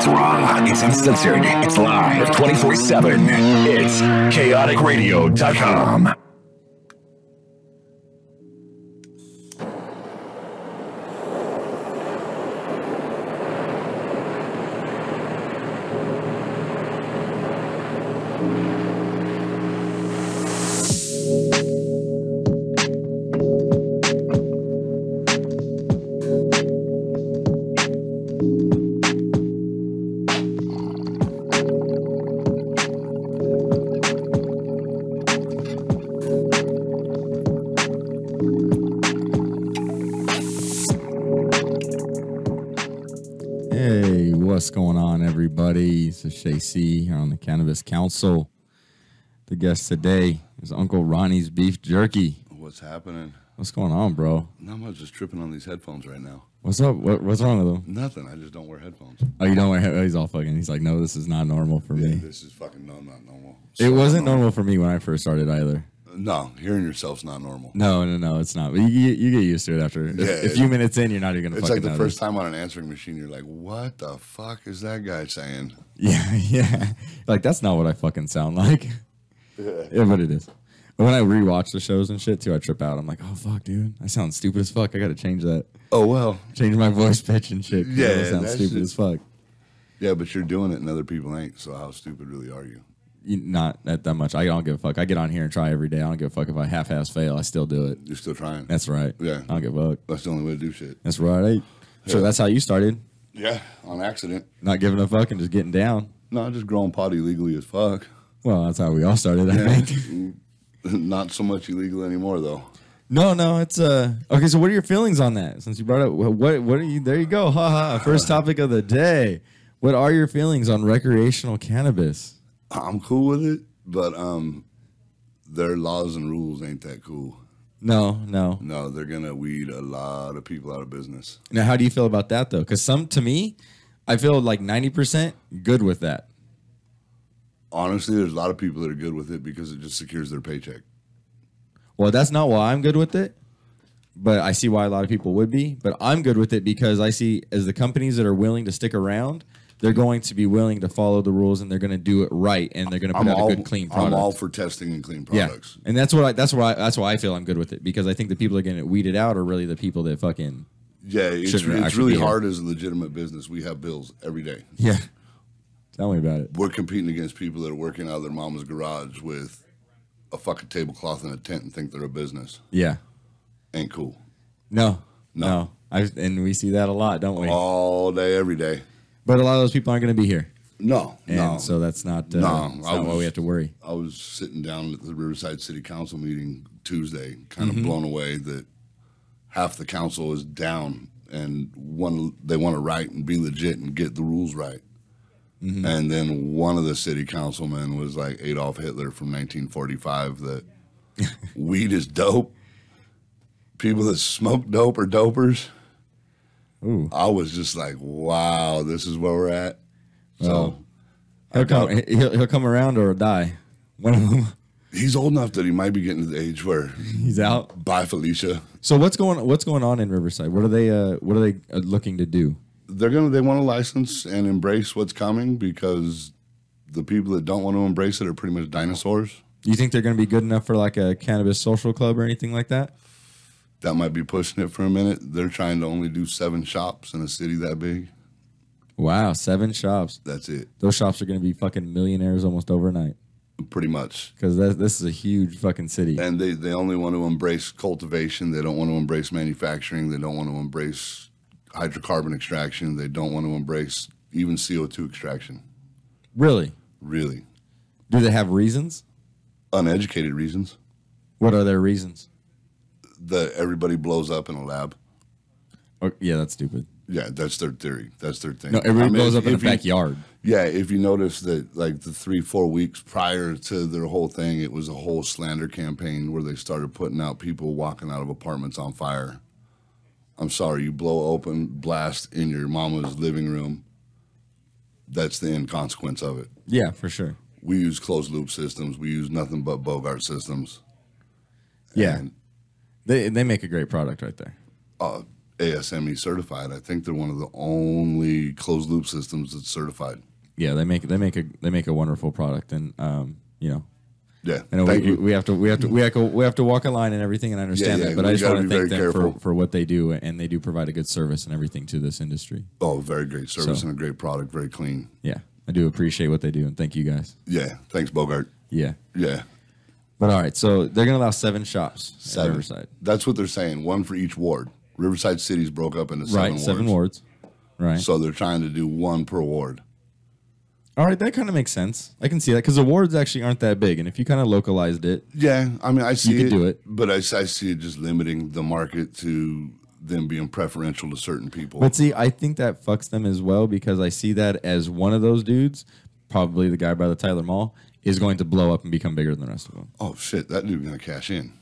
It's raw, it's uncensored, it's live 24/7. It's chaoticradio.com. What's going on, everybody? This is Shay C here on the Cannabis Council. The guest today is Uncle Ronnie's Beef Jerky. What's happening? What's going on, bro? Not much, just tripping on these headphones right now. What's up? What's wrong with them? Nothing. I just don't wear headphones. Oh, you don't wear headphones? He's all fucking. He's like, no, this is not normal for me. This is fucking not normal. It wasn't normal for me when I first started either. No, hearing yourself's not normal. No, it's not. But you get used to it after a few minutes in. You're not even gonna. It's fucking like the notice. first time on an answering machine. You're like, what the fuck is that guy saying? Yeah. Like that's not what I fucking sound like. Yeah, but it is. But when I rewatch the shows and shit too, I trip out. I'm like, oh fuck, dude, I sound stupid as fuck. I got to change that. Oh well, change my voice pitch and shit. Yeah, I sound stupid as fuck. Yeah, but you're doing it and other people ain't. So how stupid really are you? Not that much. I don't give a fuck. I get on here and try every day. I don't give a fuck if I half-ass fail. I still do it. You're still trying. That's right. Yeah. I don't give a fuck. That's the only way to do shit. That's right. So that's how you started? Yeah, on accident. Not giving a fuck and just getting down? No, just growing pot illegally as fuck. Well, that's how we all started, I think. Not so much illegal anymore, though. No, it's okay. So, what are your feelings on that? Since you brought up, what are you? There you go, haha. First topic of the day. What are your feelings on recreational cannabis? I'm cool with it, but their laws and rules ain't that cool. No, they're gonna weed a lot of people out of business. Now, how do you feel about that though? Because to me, I feel like 90% good with that. Honestly, there's a lot of people that are good with it because it just secures their paycheck. Well, that's not why I'm good with it, but I see why a lot of people would be. But I'm good with it because I see as the companies that are willing to stick around, they're going to be willing to follow the rules and they're going to do it right and they're going to put out a good, clean product. I'm all for testing and clean products. Yeah, and that's why I feel I'm good with it because I think the people that are getting it weeded out are really the people that fucking. Yeah, it's really hard as a legitimate business. We have bills every day. Yeah. Tell me about it. We're competing against people that are working out of their mama's garage with a fucking tablecloth and a tent and think they're a business. Yeah. Ain't cool. No. And we see that a lot, don't we? All day, every day. But a lot of those people aren't going to be here. No. So that's not, not why we have to worry. I was sitting down at the Riverside City Council meeting Tuesday, kind of blown away that half the council is down and they want to write and be legit and get the rules right. Mm-hmm. And then one of the city councilmen was like Adolf Hitler from 1945 that weed is dope. People that smoke dope are dopers. Ooh. I was just like, wow, this is where we're at. So he'll come around or die. One of them. He's old enough that he might be getting to the age where he's out. Bye, Felicia. So what's going on in Riverside? What are they looking to do? They want to license and embrace what's coming because the people that don't want to embrace it are pretty much dinosaurs. You think they're going to be good enough for like a cannabis social club or anything like that? That might be pushing it for a minute. They're trying to only do 7 shops in a city that big. Wow, 7 shops. That's it. Those shops are going to be fucking millionaires almost overnight. Pretty much. Because this is a huge fucking city. And they only want to embrace cultivation. They don't want to embrace manufacturing. They don't want to embrace hydrocarbon extraction. They don't want to embrace even CO2 extraction. Really? Really. Do they have reasons? Uneducated reasons. What are their reasons? That everybody blows up in a lab. Oh, yeah, that's stupid. Yeah, that's their theory. That's their thing. No, everybody blows up in a backyard. Yeah, if you notice that like the 3-4 weeks prior to their whole thing, it was a whole slander campaign where they started putting out people walking out of apartments on fire. I'm sorry, you blow open blast in your mama's living room. That's the end consequence of it. Yeah, for sure. We use closed loop systems. We use nothing but Bogart systems. Yeah. They make a great product right there. ASME certified. I think they're one of the only closed loop systems that's certified. Yeah, they make a wonderful product, and you know. Yeah, I know we have to walk a line and everything, and I understand that. But I just want to thank them for what they do, and they do provide a good service and everything to this industry. Oh, very great service and a great product, very clean. Yeah, I do appreciate what they do, and thank you guys. Yeah, thanks, Bogart. Yeah. But all right, so they're gonna allow 7 shops in Riverside. That's what they're saying. 1 for each ward. Riverside City's broke up into 7 wards. 7 wards. Right. So they're trying to do 1 per ward. All right, that kind of makes sense. I can see that because the wards actually aren't that big, and if you kind of localized it, yeah, I mean, I see you could do it. But I see it just limiting the market to them being preferential to certain people. But see, I think that fucks them as well because I see that as one of those dudes, probably the guy by the Tyler Mall, is going to blow up and become bigger than the rest of them. Oh shit, that dude's gonna cash in.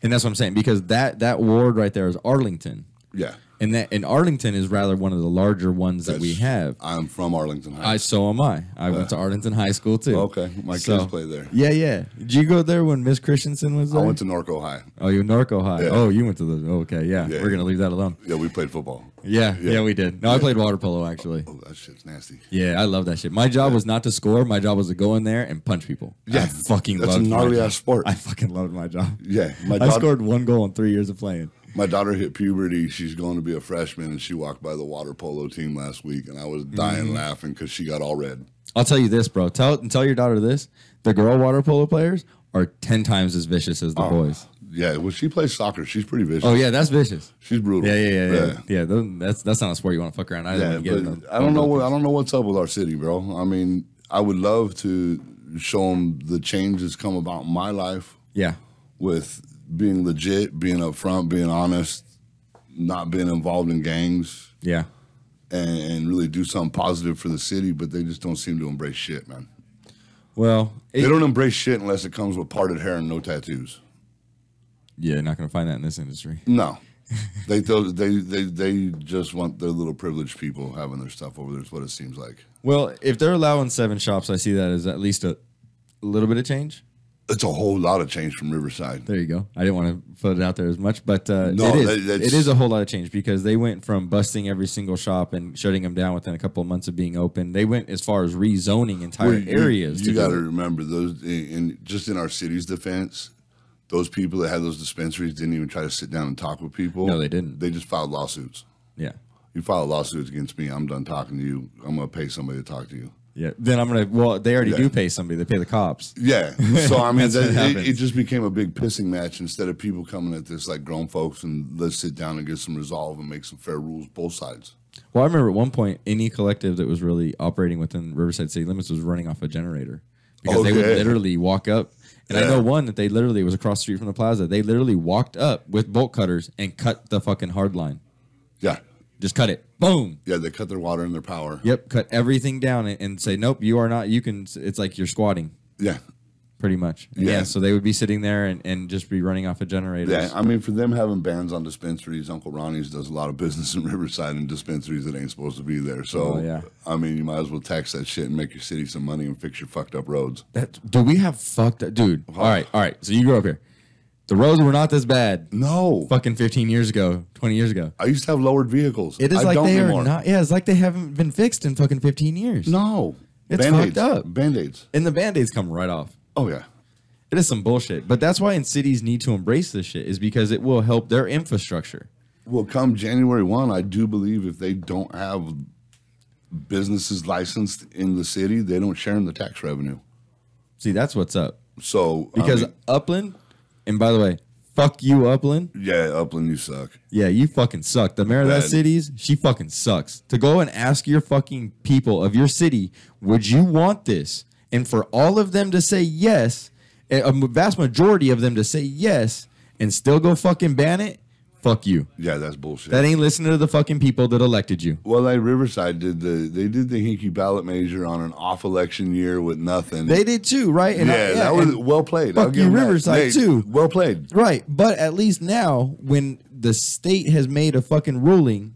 And that's what I'm saying because that ward right there is Arlington. Yeah. And Arlington is rather one of the larger ones that we have. I'm from Arlington High. So am I. I went to Arlington High School too. Okay, my kids play there. Yeah. Did you go there when Miss Christensen was there? I went to Norco High. Oh, you Norco High. Yeah. Oh, you went to the. Okay, yeah. We're gonna leave that alone. Yeah, we played football. Yeah, we did. No, I played water polo actually. Oh, that shit's nasty. Yeah, I love that shit. My job was not to score. My job was to go in there and punch people. Yeah, I fucking that's loved a gnarly ass sport. I fucking loved my job. Yeah, I scored 1 goal in 3 years of playing. My daughter hit puberty. She's going to be a freshman, and she walked by the water polo team last week, and I was dying laughing because she got all red. I'll tell you this, bro. Tell your daughter this. The girl water polo players are 10 times as vicious as the boys. Yeah, well, she plays soccer. She's pretty vicious. Oh, yeah, that's vicious. She's brutal. Yeah. That's not a sport you want to fuck around. I don't know what's up with our city, bro. I mean, I would love to show them the change that's come about in my life. Yeah. With being legit, being upfront, being honest, not being involved in gangs. Yeah. And really do something positive for the city, but they just don't seem to embrace shit, man. Well, they don't embrace shit unless it comes with parted hair and no tattoos. Yeah, you're not going to find that in this industry. No. They just want their little privileged people having their stuff over there is what it seems like. Well, if they're allowing 7 shops, I see that as at least a little bit of change. It's a whole lot of change from Riverside. There you go. I didn't want to put it out there as much, but it is a whole lot of change because they went from busting every single shop and shutting them down within a couple of months of being open. They went as far as rezoning entire areas. You got to remember those. Just in our city's defense, those people that had those dispensaries didn't even try to sit down and talk with people. No, they didn't. They just filed lawsuits. Yeah. You file lawsuits against me, I'm done talking to you. I'm going to pay somebody to talk to you. Yeah, then I'm gonna. Well, they already do pay somebody. They pay the cops. Yeah, so I mean, it just became a big pissing match instead of people coming at this like grown folks and let's sit down and get some resolve and make some fair rules both sides. Well, I remember at one point, any collective that was really operating within Riverside city limits was running off a generator because they would literally walk up. And I know one that they literally was across the street from the plaza. They literally walked up with bolt cutters and cut the fucking hard line. Yeah. Just cut it. Boom. Yeah, they cut their water and their power. Yep, cut everything down and say, nope, you are not. You can. It's like you're squatting. Yeah. Pretty much. Yeah. So they would be sitting there and just be running off a generator. Yeah, I mean, for them having bans on dispensaries, Uncle Ronnie's does a lot of business in Riverside and dispensaries that ain't supposed to be there. So, I mean, you might as well tax that shit and make your city some money and fix your fucked up roads. Do we have fucked up? Dude, all right. So you grew up here. The roads were not this bad. No. Fucking 15 years ago, 20 years ago. I used to have lowered vehicles. It is like they are not. Yeah, it's like they haven't been fixed in fucking 15 years. No. It's fucked up. Band-Aids. And the Band-Aids come right off. Oh, yeah. It is some bullshit. But that's why cities need to embrace this shit is because it will help their infrastructure. Well, come January 1, I do believe if they don't have businesses licensed in the city, they don't share in the tax revenue. See, that's what's up. So because Upland, and by the way, fuck you, Upland. Yeah, Upland, you suck. Yeah, you fucking suck. The mayor of that city, she fucking sucks. To go and ask your fucking people of your city, would you want this? And for all of them to say yes, a vast majority of them to say yes and still go fucking ban it, fuck you. Yeah, that's bullshit. That ain't listening to the fucking people that elected you. Well, like Riverside did the hinky ballot measure on an off election year with nothing. They did too, right? And that was well played. Fuck you, Riverside too. Well played. Right, but at least now when the state has made a fucking ruling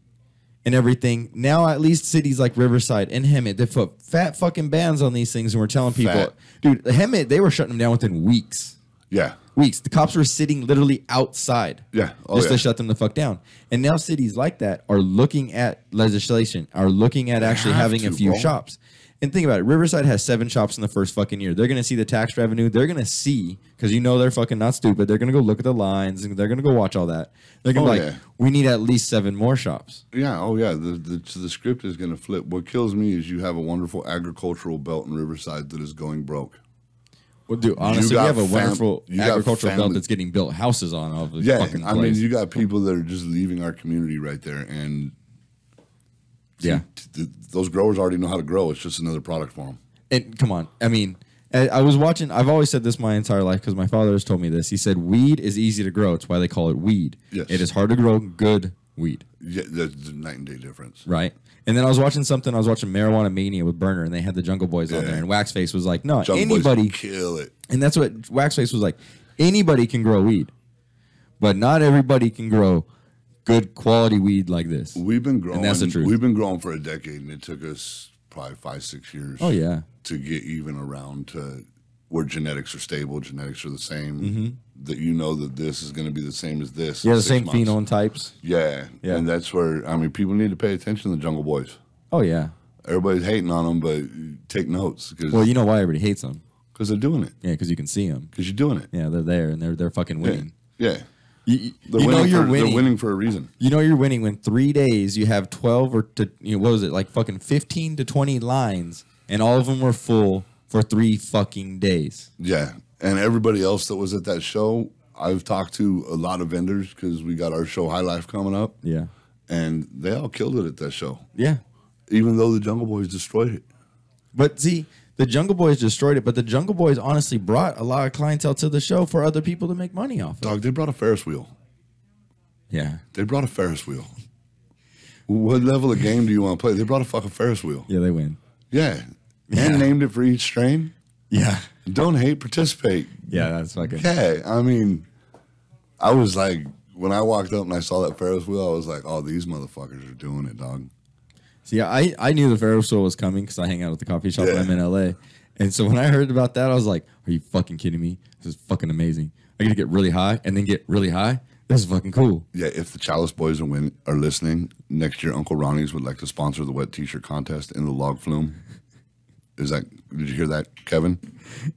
and everything, now at least cities like Riverside and Hemet, they put fat fucking bans on these things and we're telling people, dude, Hemet, they were shutting them down within weeks. Yeah. Weeks. The cops were sitting literally outside. Yeah. Just to shut them the fuck down. And now cities like that are looking at legislation, are looking at actually having a few shops. And think about it. Riverside has 7 shops in the first fucking year. They're going to see the tax revenue. They're going to see, because you know they're fucking not stupid. They're going to go look at the lines, and they're going to go watch all that. They're going to be like, we need at least 7 more shops. Yeah. Oh, yeah. The script is going to flip. What kills me is you have a wonderful agricultural belt in Riverside that is going broke. Well, dude, honestly, we have a wonderful agricultural belt that's getting built houses on all of the fucking place. I mean, you got people that are just leaving our community right there, and those growers already know how to grow. It's just another product for them. And come on, I mean, I was watching. I've always said this my entire life because my father has told me this. He said weed is easy to grow. It's why they call it weed. Yes. It is hard to grow good weed. Yeah, there's a night and day difference. Right. And then I was watching something. I was watching Marijuana Mania with Burner, and they had the Jungle Boys on there. And Waxface was like, "No, anybody kill it." And that's what Waxface was like. Anybody can grow weed, but not everybody can grow good quality weed like this. We've been growing. And that's the truth. We've been growing for a decade, and it took us probably 5-6 years. Oh yeah. To get even around to where genetics are stable, genetics are the same. That you know that this is going to be the same as this. Yeah, the same phenotypes. Yeah, and that's where people need to pay attention to the Jungle Boys. Oh yeah. Everybody's hating on them, but take notes. Well, you know why everybody hates them? Because they're doing it. Yeah, because you can see them. Because you're doing it. Yeah, they're there and they're fucking winning. Yeah. You know you're winning. They're winning for a reason. You know you're winning when 3 days you have 12 or what was it, like fucking 15 to 20 lines, and all of them were full for 3 fucking days. Yeah, and everybody else that was at that show, I've talked to a lot of vendors because we got our show High Life coming up. Yeah, and they all killed it at that show. Yeah, even though the Jungle Boys destroyed it. But see, the Jungle Boys destroyed it, but the Jungle Boys honestly brought a lot of clientele to the show for other people to make money off of. Dog, they brought a Ferris wheel. Yeah. They brought a Ferris wheel. What level of game do you want to play? They brought a fucking Ferris wheel. Yeah, they win. Yeah. And named it for each strain. Yeah. Don't hate, participate. Yeah, that's fucking... Yeah, I mean, I was like, when I walked up and I saw that Ferris wheel, I was like, oh, these motherfuckers are doing it, dog. See, I knew the Ferris wheel was coming because I hang out at the coffee shop when I'm in LA. And so when I heard about that, I was like, are you fucking kidding me? This is fucking amazing. I get to get really high and then get really high. This is fucking cool. Yeah, if the Chalice Boys are listening, next year Uncle Ronnie's would like to sponsor the wet t-shirt contest in the log flume. Did you hear that, Kevin?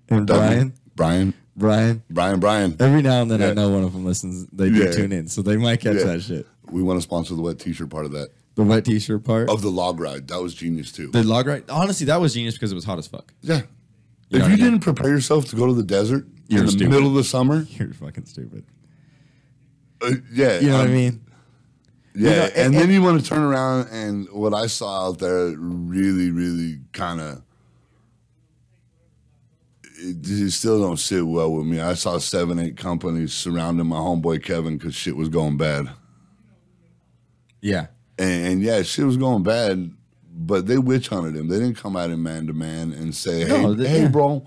And Brian. Every now and then I know one of them listens. They do tune in, so they might catch that shit. We want to sponsor the wet t-shirt part of that. The wet t-shirt part? Of the log ride. That was genius, too. The log ride? Honestly, that was genius because it was hot as fuck. Yeah. If you didn't prepare yourself to go to the desert in the middle of the summer. You're fucking stupid. Yeah. You know what I mean? Yeah. You know, and then you want to turn around, and what I saw out there really, really kind of, it still don't sit well with me. I saw 7-8 companies surrounding my homeboy Kevin because shit was going bad. Yeah. And yeah, shit was going bad, but they witch hunted him. They didn't come at him man to man and say, hey, bro,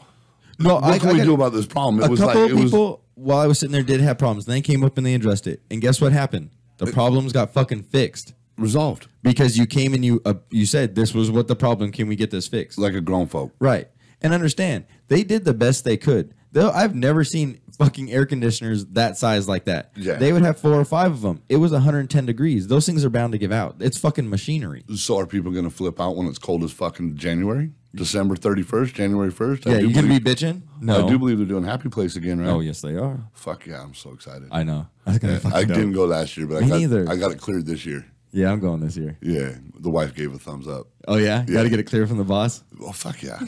what can we do about this problem? It was like, people, while I was sitting there, did have problems. Then they came up and they addressed it. And guess what happened? The problems got fucking fixed. Resolved. Because you came and you said, this was what the problem. Can we get this fixed? Like a grown folk. Right. And understand, they did the best they could. I've never seen fucking air conditioners that size like that. Yeah. They would have 4 or 5 of them. It was 110 degrees. Those things are bound to give out. It's fucking machinery. So are people going to flip out when it's cold as fucking January? December 31st, January 1st? Yeah, you going to be bitching? No. I do believe they're doing Happy Place again, right? Oh, yes, they are. Fuck yeah, I'm so excited. I know. I didn't go last year, but I got it cleared this year. Yeah, I'm going this year. Yeah, the wife gave a thumbs up. Oh, yeah? You got to get it clear from the boss? Oh, fuck yeah.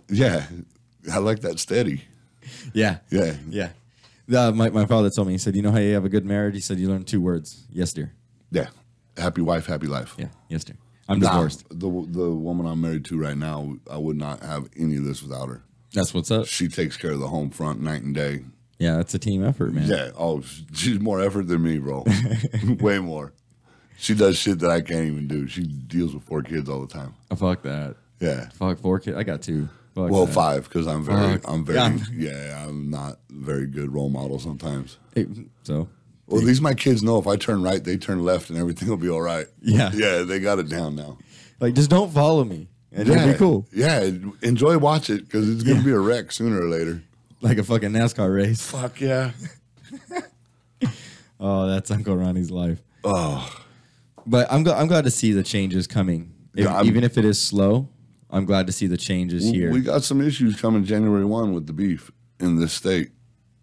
Yeah, I like that steady. Yeah. Yeah. Yeah. My father told me, he said, you know how you have a good marriage? He said, you learn 2 words. Yes, dear. Yeah. Happy wife, happy life. Yeah. Yes, dear. I'm divorced. The woman I'm married to right now, I would not have any of this without her. That's what's up. She takes care of the home front night and day. Yeah, that's a team effort, man. Yeah. Oh, she's more effort than me, bro. Way more. She does shit that I can't even do. She deals with 4 kids all the time. Oh, fuck that. Yeah. Fuck 4 kids. I got 2. Fuck well, that. 5 because I'm not very good role model sometimes. Well, at least my kids know if I turn right, they turn left, and everything will be all right. Yeah. Yeah, they got it down now. Like, just don't follow me, and it'll be cool. Yeah, enjoy watch it because it's going to be a wreck sooner or later. like a fucking NASCAR race. Fuck yeah. Oh, that's Uncle Ronnie's life. Oh. But I'm glad to see the changes coming. Even if it is slow, I'm glad to see the changes here. We got some issues coming January 1 with the beef in this state.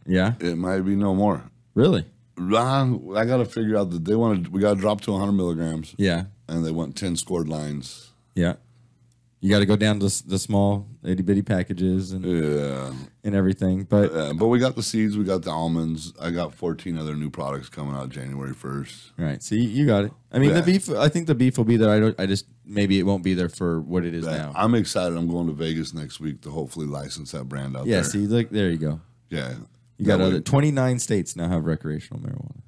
Yeah? It might be no more. Really? I got to figure out that we got to drop to 100 milligrams. Yeah. And they want 10 scored lines. Yeah. You got to go down to the small itty bitty packages and everything. But we got the seeds, we got the almonds. I got 14 other new products coming out January 1st. Right. See, you got it. I mean, the beef. I think the beef will be there. I just maybe it won't be there for what it is now. I'm excited. I'm going to Vegas next week to hopefully license that brand out there. Yeah. See, look, there you go. Yeah. You got 29 states now have recreational marijuana.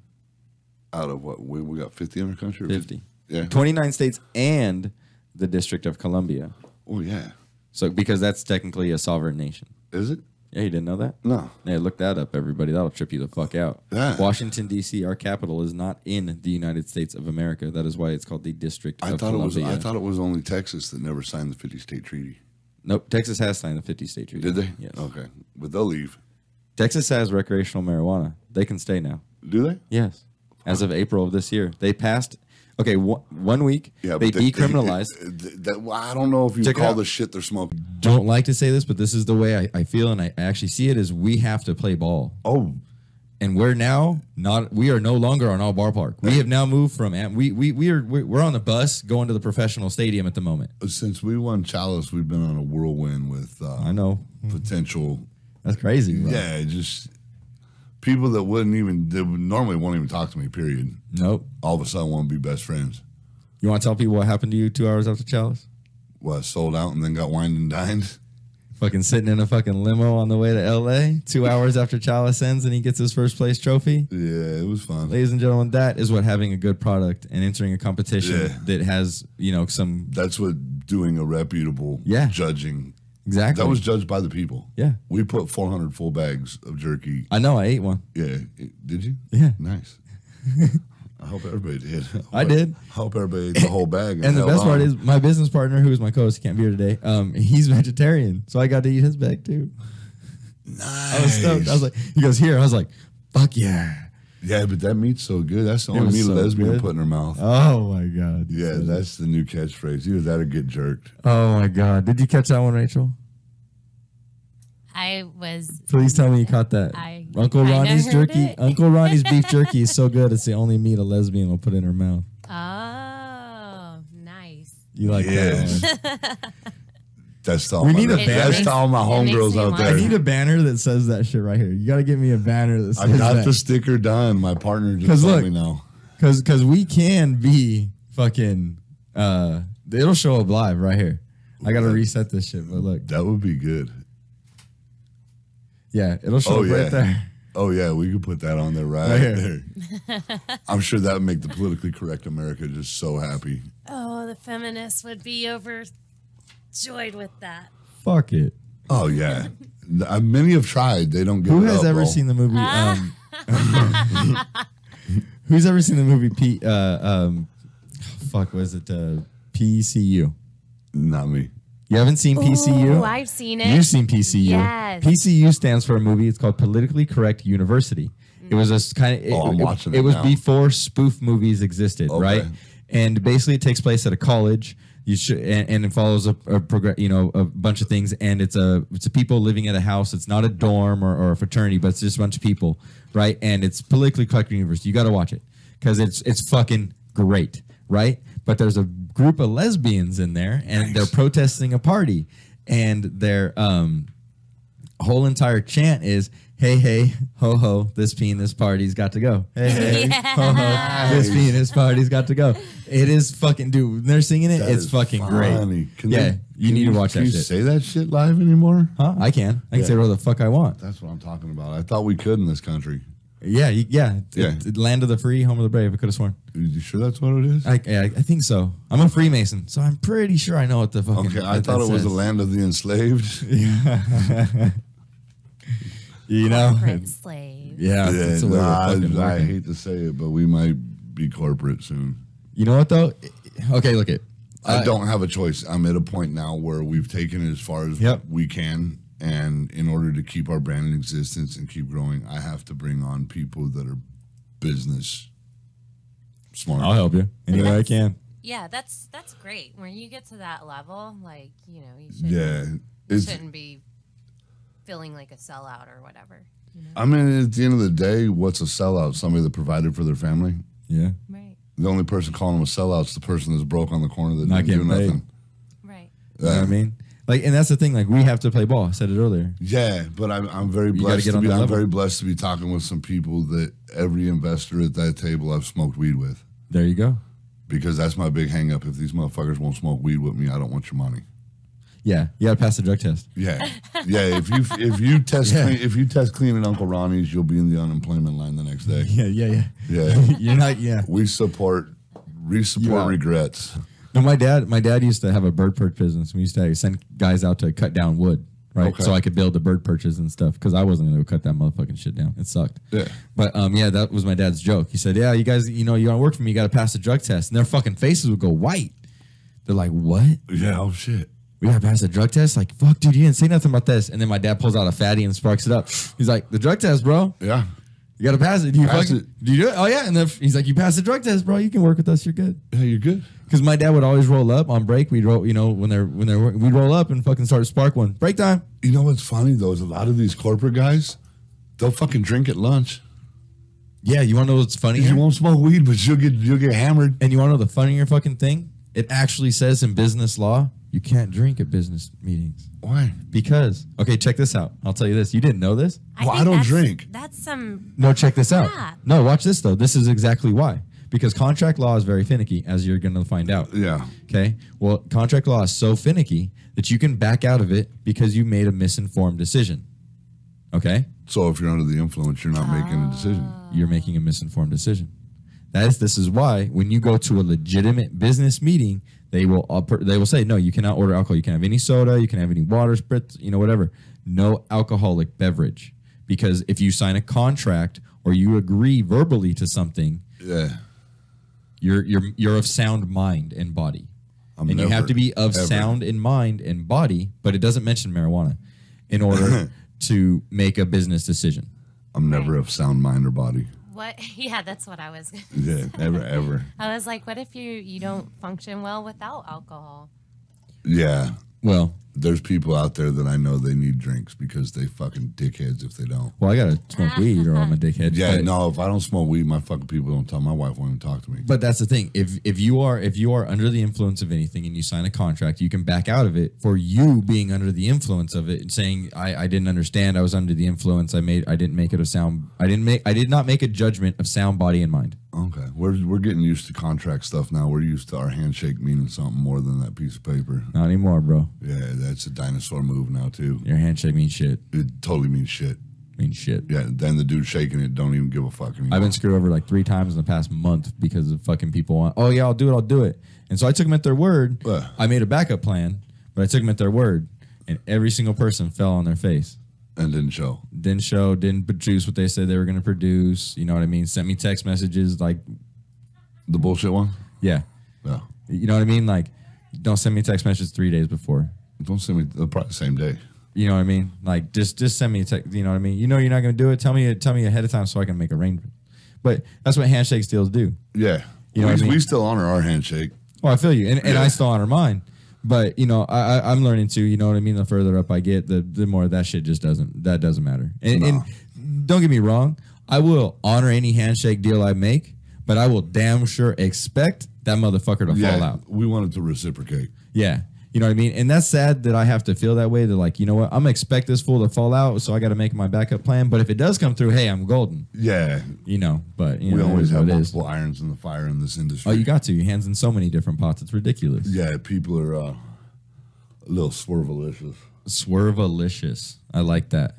Out of what? We got 50 in our country? 50. Yeah. 29 states and the District of Columbia. Oh, yeah. So, because that's technically a sovereign nation. Is it? Yeah, you didn't know that? No. Yeah, look that up, everybody. That'll trip you the fuck out. Yeah. Washington, D.C., our capital, is not in the United States of America. That is why it's called the District of Columbia. I thought it was only Texas that never signed the 50-state treaty. Nope, Texas has signed the 50-state treaty. Did they? Yes. Okay. But they'll leave. Texas has recreational marijuana. They can stay now. Do they? Yes. As of April of this year. They passed... Okay, 1 week, they decriminalized. I don't know if you call the shit they're smoking. Don't like to say this, but this is the way I feel, and I actually see it, is we have to play ball. Oh. And we are no longer on all ballpark. We have now moved from, we're on the bus going to the professional stadium at the moment. Since we won Chalice, we've been on a whirlwind with I know. Potential. That's crazy, bro. Yeah, just people that normally won't even talk to me, period. Nope. All of a sudden want to be best friends. You want to tell people what happened to you 2 hours after Chalice? What, sold out and then got wined and dined? Fucking sitting in a fucking limo on the way to L.A. 2 hours after Chalice ends and he gets his first place trophy. Yeah, it was fun. Ladies and gentlemen, that is what having a good product and entering a competition that has, some... That's what doing a reputable judging... Exactly. That was judged by the people. Yeah. We put 400 full bags of jerky. I know. I ate one. Yeah. Did you? Yeah. Nice. I hope everybody did. I did. I hope everybody ate the whole bag. And the best part is my business partner, who is my co-host, he can't be here today. He's vegetarian, so I got to eat his bag too. Nice. I was stoked. I was like, he goes here. I was like, fuck yeah. Yeah, but that meat's so good. That's the only meat a lesbian put in her mouth. Oh my god. Yeah, that's the new catchphrase. Either that or get jerked. Oh my god. Did you catch that one, Rachel? I was. Please tell me you caught that. Uncle Ronnie's jerky. Uncle Ronnie's beef jerky is so good. It's the only meat a lesbian will put in her mouth. Oh, nice. You like that one? That's all. We need a banner. That's to all my homegirls out there. I need a banner that says that shit right here. You got to get me a banner that says that. I got the sticker done. My partner just told me now. Because we can be fucking. It'll show up live right here. I got to reset this shit, but look. That would be good. Yeah, it'll show up right there. Oh, yeah, we could put that on there right there. I'm sure that would make the politically correct America just so happy. Oh, the feminists would be overjoyed with that. Fuck it. Oh, yeah. Many have tried. They don't get Who has ever seen the movie? Who's ever seen the movie fuck, was it PCU? Not me. You haven't seen PCU? Oh, I've seen it. You've seen PCU. Yes. PCU stands for a movie. It's called Politically Correct University. It was a kind of. I'm watching it. It was now. before spoof movies existed, right? And basically, it takes place at a college. And it follows a bunch of things. And it's a people living at a house. It's not a dorm or a fraternity, but it's just a bunch of people, right? And it's Politically Correct University. You got to watch it because it's fucking great, right? But there's a group of lesbians in there, and they're protesting a party, and their whole entire chant is, "Hey, hey, ho, ho, this penis party's got to go. Hey, hey, ho, ho, this penis party's got to go." It is fucking, dude, when they're singing it, it's fucking great. You need to watch that shit. Can you say that shit live anymore? Huh? I can say whatever the fuck I want. That's what I'm talking about. I thought we could in this country. Yeah. Land of the free, home of the brave. I could have sworn. You sure that's what it is? I think so. I'm a Freemason, so I'm pretty sure I know what the fucking. Okay, I thought it was the land of the enslaved. Yeah. You know, slave. Yeah. I hate to say it, but we might be corporate soon. You know what though? Okay, look it. I don't have a choice. I'm at a point now where we've taken it as far as we can, And in order to keep our brand in existence and keep growing, I have to bring on people that are business smart. I'll help you any way I can. Yeah, that's great. When you get to that level, like, you know, you shouldn't be feeling like a sellout or whatever. You know? I mean, at the end of the day, what's a sellout? Somebody that provided for their family? Yeah. Right. The only person calling them a sellout is the person that's broke on the corner that Not didn't do getting paid. nothing. Right. You know what I mean? Like, and that's the thing. Like, we have to play ball. I said it earlier. Yeah, but I'm very You gotta blessed get to on be. that I'm level. very blessed to be talking with some people that every investor at that table I've smoked weed with. There you go. Because that's my big hang up. If these motherfuckers won't smoke weed with me, I don't want your money. Yeah, you got to pass the drug test. Yeah, yeah. If you test clean at Uncle Ronnie's, you'll be in the unemployment line the next day. Yeah. Yeah, You're not. Yeah. we support regrets. No, my dad used to have a bird perch business. We used to send guys out to cut down wood, right? Okay. So I could build the bird perches and stuff because I wasn't going to cut that motherfucking shit down. It sucked. Yeah. But yeah, that was my dad's joke. He said, "Yeah, you guys, you want to work for me, you got to pass the drug test." And their fucking faces would go white. They're like, "What? Yeah. Oh shit. We got to pass the drug test?" Like, fuck, dude, you didn't say nothing about this. And then my dad pulls out a fatty and sparks it up. He's like, "The drug test, bro. Yeah. You got to pass it. Do you Pass do you do it? Oh yeah." And then he's like, "You passed the drug test, bro. You can work with us. You're good." Yeah. You're good. Because my dad would always roll up on break. We'd roll, when we'd roll up and fucking start spark one. Break time. You know what's funny though is a lot of these corporate guys, they'll fucking drink at lunch. Yeah, you want to know what's funny? You won't smoke weed, but you'll get hammered. And you want to know the funnier fucking thing? It actually says in business law, you can't drink at business meetings. Why? Because, okay, check this out. I'll tell you this. You didn't know this? Well, I think don't that's- drink. That's some. No, check this out. crap. No, watch this though. This is exactly why. Because contract law is very finicky, as you're going to find out. Yeah. Okay. Well, contract law is so finicky that you can back out of it because you made a misinformed decision. Okay. So if you're under the influence, you're not making a decision. You're making a misinformed decision. This is why when you go to a legitimate business meeting, they will say, no, you cannot order alcohol. You can have any soda, you can have any water, spritz, whatever. No alcoholic beverage. Because if you sign a contract or you agree verbally to something, Yeah. you're of sound mind and body. I'm And you have never, to be of ever. sound in mind and body, but it doesn't mention marijuana in order to make a business decision. I'm never of sound mind or body. What? Yeah, that's what I was. Yeah, ever. I was like, what if you don't function well without alcohol? Yeah. Well, There's people out there that I know they need drinks because they fucking dickheads if they don't. I gotta smoke weed or I'm a dickhead. Yeah, but, no, if I don't smoke weed, my fucking people don't tell. My wife won't even talk to me. But that's the thing. If you are under the influence of anything and you sign a contract, you can back out of it for you being under the influence of it and saying I didn't understand. I was under the influence. I did not make a judgment of sound body and mind. Okay, we're getting used to contract stuff now. We're used to our handshake meaning something more than that piece of paper. Not anymore, bro. Yeah, that's a dinosaur move now too. Your handshake means shit. It totally means shit. Means shit. Yeah, then the dude shaking it don't even give a fuck anymore. I've been screwed over like 3 times in the past month because of fucking people want, oh yeah, I'll do it. And so I took them at their word. I made a backup plan, but I took them at their word. And every single person fell on their face. And didn't show. Didn't produce what they said they were going to produce. You know what I mean? Sent me text messages like, The bullshit one? yeah. Yeah. You know what I mean? Like, don't send me text messages 3 days before. Don't send me probably the same day. You know what I mean? Like, just send me a text. You know what I mean? You know you're not going to do it. Tell me ahead of time so I can make arrangements. But that's what handshake deals do. Yeah. You know what I mean? We still honor our handshake. Well, I feel you, and I still honor mine. But I'm learning to. You know what I mean? The further up I get, the more that shit just doesn't matter. And don't get me wrong, I will honor any handshake deal I make, but I will damn sure expect that motherfucker to fall out. We wanted to reciprocate. Yeah. You know what I mean? And that's sad that I have to feel that way. They're like, you know what? I'm going to expect this fool to fall out, so I got to make my backup plan. But if it does come through, hey, I'm golden. Yeah. But We always have multiple irons in the fire in this industry. Oh, you got to. Your hands in so many different pots. It's ridiculous. Yeah, people are a little swervelicious. Swervelicious. I like that.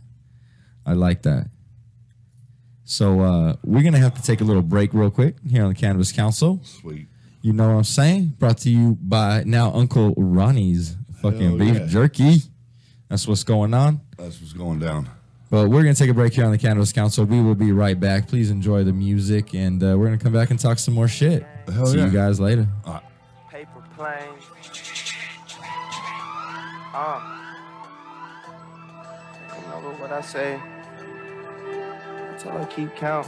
So we're going to have to take a little break real quick here on the Cannabis Council. Sweet. You know what I'm saying? Brought to you by now Uncle Ronnie's fucking beef jerky. That's what's going on. That's what's going down. But we're going to take a break here on the Cannabis Council. We will be right back. Please enjoy the music, and we're going to come back and talk some more shit. See you guys later. Paper plane. Remember what I say until I keep count.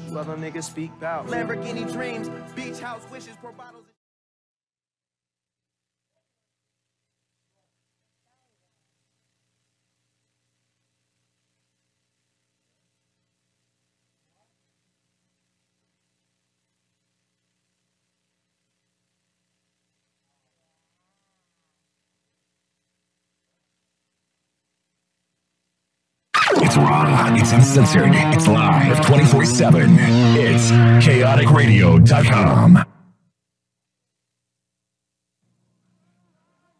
Whoever niggas speak about Lamborghini dreams, beach house wishes, pour bottles. It's raw, it's uncensored, it's live 24/7. It's chaoticradio.com.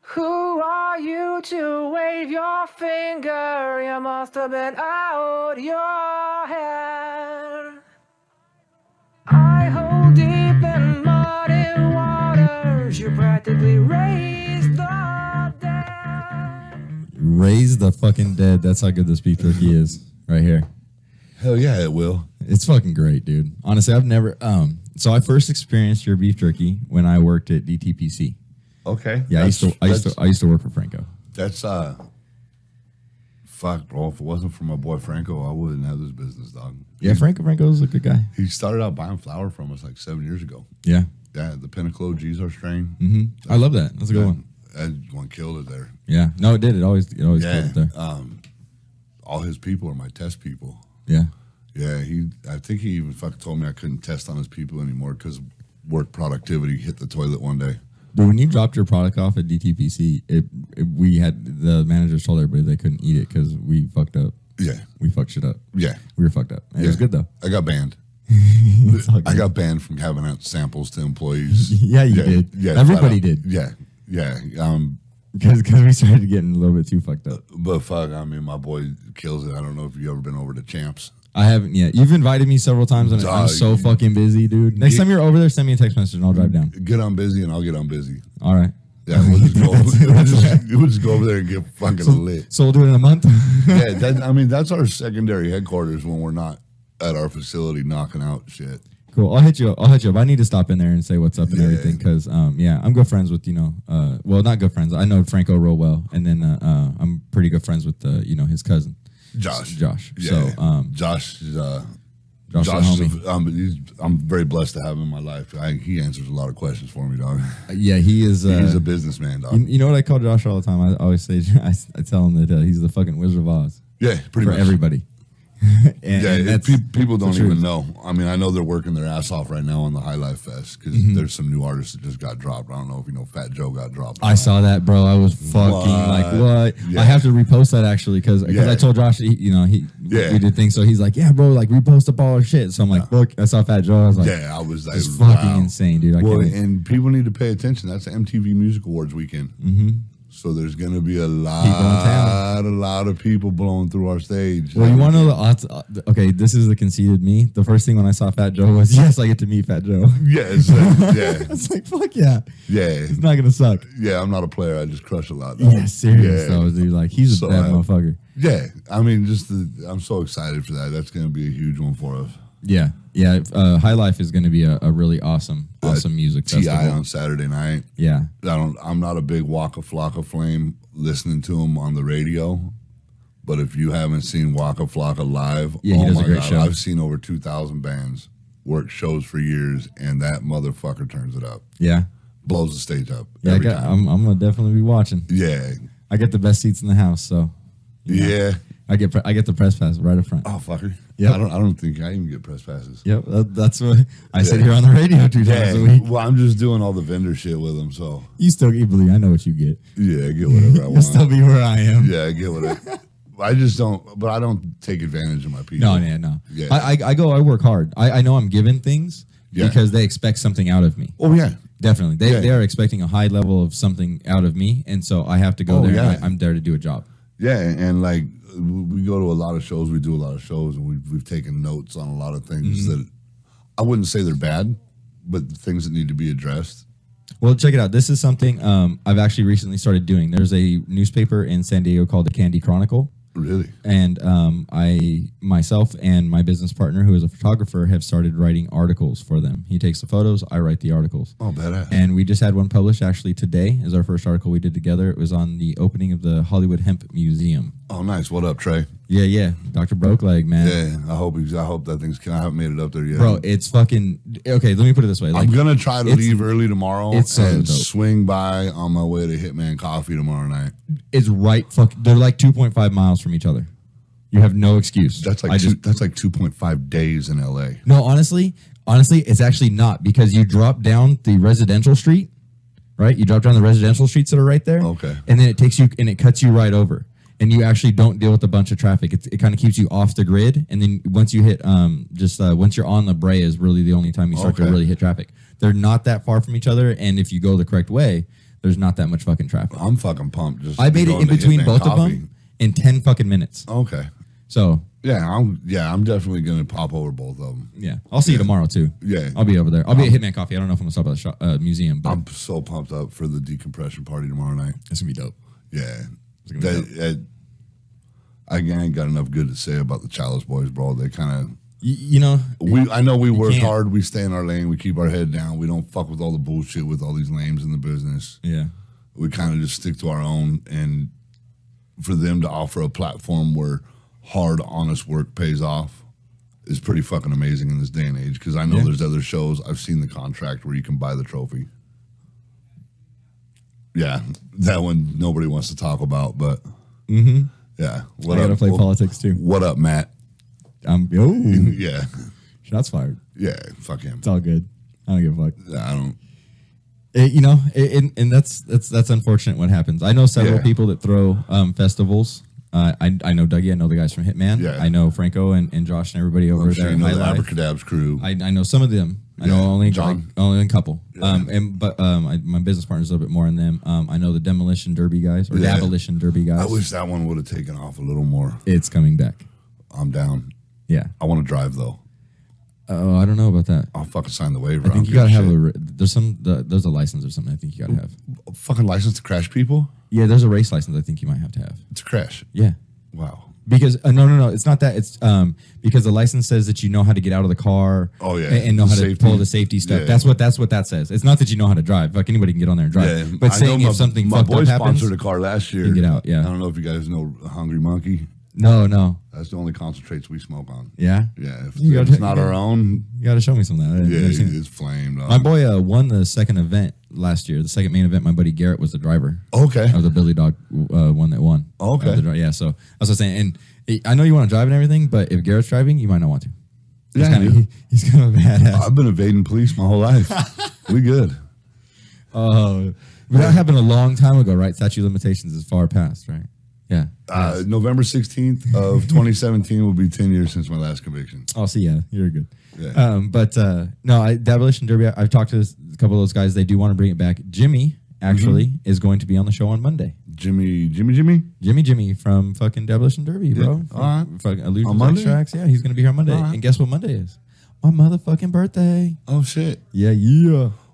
Who are you to wave your finger? You must have been out your head. I hold deep in muddy waters. You practically raised the dead. Raise the fucking dead. That's how good this beef jerky is right here. Hell yeah, it will. It's fucking great, dude. Honestly, I've never. So I first experienced your beef jerky when I worked at DTPC. Okay. Yeah, I used to work for Franco. That's fuck, bro. If it wasn't for my boy Franco, I wouldn't have this business, dog. Yeah, Franco's a good guy. He started out buying flower from us like 7 years ago. Yeah. Yeah, the Pinnacle G's our strain. Mm-hmm. I love that. That's a good one. That one killed it there. Yeah. No, it did. It always killed it there. All his people are my test people. Yeah. Yeah, I think he even fucking told me I couldn't test on his people anymore because work productivity hit the toilet one day. But when you dropped your product off at DTPC, we had the managers told everybody they couldn't eat it because we fucked up. Yeah. We fucked shit up. Yeah. We were fucked up. It was good though. I got banned. I got banned from having out samples to employees. Yeah, you did. Yeah, everybody did. Yeah, yeah. Because we started getting a little bit too fucked up. But fuck, I mean, my boy kills it. I don't know if you ever been over to Champs. I haven't yet. You've invited me several times, and I'm so fucking busy, dude. Next time you're over there, send me a text message, and I'll drive down. Get on busy, and I'll get on busy. All right. Yeah, we'll just go over there and get fucking lit. So we'll do it in a month? Yeah, I mean, that's our secondary headquarters when we're not at our facility knocking out shit. Cool. I'll hit you up. I need to stop in there and say what's up and everything because, I'm good friends with, well, not good friends. I know Franco real well, and then I'm pretty good friends with, his cousin. Josh. Yeah. So, Josh is homie. I'm very blessed to have him in my life. He answers a lot of questions for me, dog. Yeah, he is. He's a businessman, dog. You know what I call Josh all the time? I always say, I tell him that he's the fucking Wizard of Oz. Yeah, pretty much. For everybody. People don't even know. I mean, I know they're working their ass off right now on the High Life Fest because there's some new artists that just got dropped. I don't know if you know Fat Joe got dropped. I saw that, bro. I was fucking like, what? Yeah. I have to repost that actually because I told Josh, we did things. So he's like, yeah, bro, like repost up all our shit. So I'm like, look, I saw Fat Joe. I was like, I was like, it's fucking insane, dude. And people need to pay attention. That's the MTV Music Awards weekend. Mm-hmm. So there's going to be a lot of people blowing through our stage. Well, you want to know the odds? Okay, this is the conceited me. The first thing when I saw Fat Joe was, yes, I get to meet Fat Joe. Yes. Yeah. It's like, fuck yeah. Yeah. It's not going to suck. Yeah, I'm not a player. I just crush a lot. Though. Yeah, serious though, dude. Like, he's a bad motherfucker. Yeah. I mean, I'm so excited for that. That's going to be a huge one for us. Yeah. Yeah. High Life is going to be a really awesome music festival. TI on Saturday night. Yeah. I'm not a big Waka Flocka Flame listening to him on the radio, but if you haven't seen Waka Flocka live, he does a great show. I've seen over 2,000 bands work shows for years, and that motherfucker turns it up. Yeah. Blows the stage up. Yeah, every time. I'm going to definitely be watching. Yeah. I get the best seats in the house, so. Yeah. I get the press pass right up front. Oh, fucker. Yeah. I don't think I even get press passes. Yep. That's what I sit here on the radio 2 times a week. Well, I'm just doing all the vendor shit with them, so. You believe I know what you get. Yeah, I get whatever I want. You'll still be where I am. Yeah, I get whatever. I just don't, but I don't take advantage of my people. No. Yeah. I work hard. I know I'm given things because they expect something out of me. Oh, yeah. Definitely. They are expecting a high level of something out of me, and so I have to go there. Yeah. And I'm there to do a job. Yeah, and like we go to a lot of shows, we do a lot of shows, and we've taken notes on a lot of things that I wouldn't say they're bad, but things that need to be addressed. Well, check it out. This is something I've actually recently started doing. There's a newspaper in San Diego called the Candy Chronicle. Really? And myself and my business partner, who is a photographer, have started writing articles for them. He takes the photos, I write the articles. Oh, badass. And we just had one published actually today is our first article we did together. It was on the opening of the Hollywood Hemp Museum. Oh, nice. What up, Trey? Yeah. Dr. Brokeleg, man. Yeah, I hope that thing's. I haven't made it up there yet, Bro. It's fucking okay. Let me put it this way. Like, I'm gonna try to leave early tomorrow it's so and dope. swing by on my way to Hitman Coffee tomorrow night. It's right. They're like 2.5 miles from each other. You have no excuse. That's like that's like 2.5 days in LA. No, honestly, it's actually not, because you drop down the residential street, right? You drop down the residential streets that are right there. Okay. And then it takes you and it cuts you right over. And you actually don't deal with a bunch of traffic. It kind of keeps you off the grid. And then once you hit, once you're on La Brea is really the only time you start to really hit traffic. They're not that far from each other. And if you go the correct way, there's not that much fucking traffic. I'm fucking pumped. I made it in between both of them in 10 fucking minutes. Okay. So. I'm definitely going to pop over both of them. Yeah. I'll see you tomorrow too. Yeah. I'll be over there. I'll be at Hitman Coffee. I don't know if I'm going to stop at the museum. But I'm so pumped up for the decompression party tomorrow night. It's going to be dope. Yeah. I ain't got enough good to say about the Chalice Boys, bro. They kind of, I know we work hard. We stay in our lane. We keep our head down. We don't fuck with all the bullshit with all these lames in the business. Yeah. We kind of just stick to our own. And for them to offer a platform where hard, honest work pays off is pretty fucking amazing in this day and age. Because I know there's other shows. I've seen the contract where you can buy the trophy. Yeah, that one nobody wants to talk about, but yeah. I gotta play politics too. What up, Matt? Yeah. Shots fired. Yeah, fuck him. It's all good. I don't give a fuck. I don't. And that's unfortunate what happens. I know several people that throw festivals. I know Dougie. I know the guys from Hitman. Yeah. I know Franco and Josh and everybody over there. You know the Abracadabs crew. I know some of them. I know only a couple. Yeah. My business partner's a little bit more on them. I know the Demolition Derby guys or Demolition Derby guys. I wish that one would have taken off a little more. It's coming back. I'm down. Yeah. I want to drive though. Oh, I don't know about that. I'll fucking sign the waiver. I think you gotta have there's a license or something. I think you gotta have a fucking license to crash people. Yeah, there's a race license. I think you might have to have to crash. Yeah. Wow. Because no, it's not that. It's because the license says that you know how to get out of the car. Oh yeah, and know how to pull the safety stuff. Yeah. That's what that says. It's not that you know how to drive. Like anybody can get on there and drive. Yeah. But saying if something fucked up happens, my boy sponsored a car last year. You get out. Yeah. I don't know if you guys know Hungry Monkey. No. That's the only concentrates we smoke on. Yeah? Yeah. If it's not our own. You got to show me some of that. Yeah, it's flame. My boy won the second event last year. The second main event, my buddy Garrett was the driver. Okay. Of the Billy Dog one that won. Okay. Yeah, so that's what I'm saying. And I know you want to drive and everything, but if Garrett's driving, you might not want to. He's kind of a badass. I've been evading police my whole life. We good. Oh. But that happened a long time ago, right? Statute of limitations is far past, right? Yeah. November 16th of 2017 will be 10 years since my last conviction. Oh, so yeah, you're good. Yeah. No, Demolition Derby, I've talked to a couple of those guys. They do want to bring it back. Jimmy, actually, is going to be on the show on Monday. Jimmy from fucking Demolition Derby, bro. All right. Fucking on Monday? Extracts. Yeah, he's going to be here on Monday. Right. And guess what Monday is? My motherfucking birthday. Oh, shit. Yeah.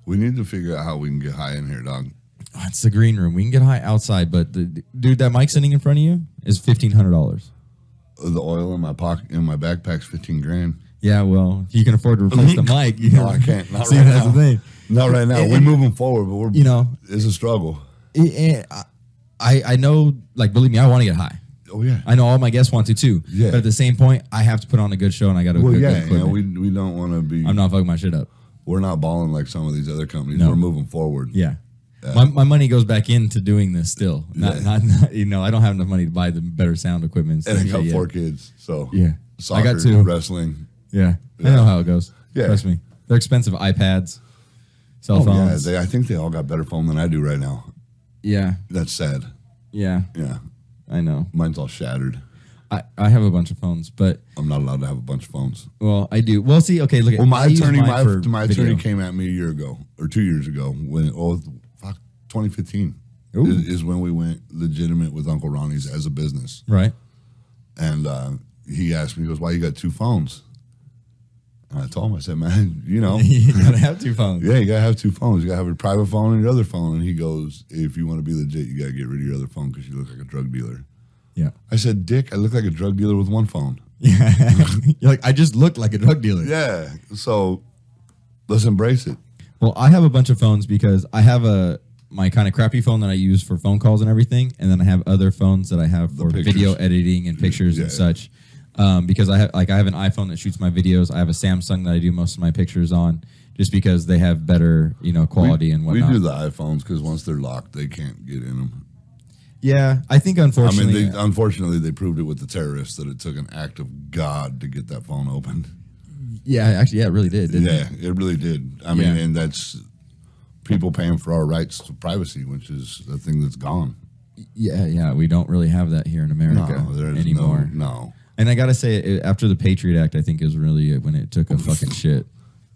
We need to figure out how we can get high in here, dog. Oh, it's the green room. We can get high outside, but dude, that mic sitting in front of you is $1,500. The oil in my pocket, in my backpack's $15,000. Yeah, well, if you can afford to replace the mic. No, I can't. Not See, right that's now. the thing. Not right now. We're moving forward, but it's a struggle. I know, like, believe me, I want to get high. Oh yeah, I know all my guests want to too. Yeah, but at the same point, I have to put on a good show, and I got to. Well, we don't want to be. I'm not fucking my shit up. We're not balling like some of these other companies. No. We're moving forward. Yeah. My money goes back into doing this still. Not I don't have enough money to buy the better sound equipment. And I got 4 kids, so yeah. Soccer, I got 2. Wrestling. Yeah. I know how it goes. Yeah. Trust me. They're expensive iPads, cell phones. Yeah, I think they all got better phone than I do right now. Yeah. That's sad. Yeah. Yeah. I know. Mine's all shattered. I have a bunch of phones, but I'm not allowed to have a bunch of phones. Well, I do. Well, see, okay, look. Well, my attorney came at me a year ago or 2 years ago when 2015 is when we went legitimate with Uncle Ronnie's as a business, right? And he asked me, he goes, "Why you got 2 phones?" And I told him, I said, "Man, you gotta have 2 phones. Yeah, you gotta have 2 phones. You gotta have a private phone and your other phone." And he goes, "If you want to be legit, you gotta get rid of your other phone because you look like a drug dealer." Yeah. I said, "Dick, I look like a drug dealer with 1 phone." Yeah. You're like, I just look like a drug dealer. Yeah. So let's embrace it. Well, I have a bunch of phones because I have my kind of crappy phone that I use for phone calls and everything, and then I have other phones that I have for video editing and pictures and such. Because I have an iPhone that shoots my videos. I have a Samsung that I do most of my pictures on, just because they have better quality and whatnot. We do the iPhones because once they're locked, they can't get in them. Yeah, I think unfortunately, unfortunately they proved it with the terrorists that it took an act of God to get that phone open. Yeah, actually, it really did. Didn't it? It really did. I mean, and that's people paying for our rights to privacy, which is a thing that's gone. Yeah, we don't really have that here in America anymore. No. And I gotta say, after the Patriot Act, I think is really when it took a fucking shit.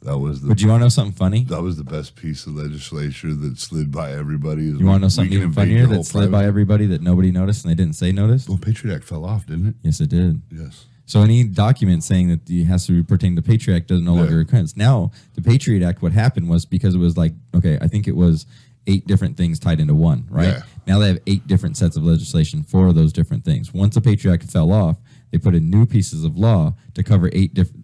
That was But you want to know something funny? That was the best piece of legislature that slid by everybody. You want to know something even funnier that slid by everybody that nobody noticed and they didn't say noticed? Well, Patriot Act fell off, didn't it? Yes, it did. Yes. So any document saying that it has to pertain to the Patriot Act doesn't no longer occurs. Now, the Patriot Act, what happened was because it was like, okay, I think it was 8 different things tied into one, right? Yeah. Now they have 8 different sets of legislation for those different things. Once the Patriot Act fell off, they put in new pieces of law to cover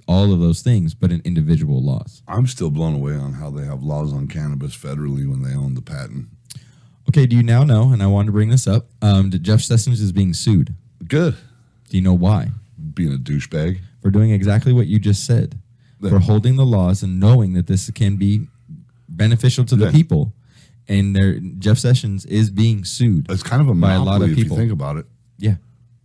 all of those things, but in individual laws. I'm still blown away on how they have laws on cannabis federally when they own the patent. Okay, do you now know, and I wanted to bring this up, that Jeff Sessions is being sued? Good. Do you know why? Being a douchebag. For doing exactly what you just said. For holding the laws and knowing that this can be beneficial to the people. And Jeff Sessions is being sued. It's kind of a by a lot of if people. You think about it. Yeah.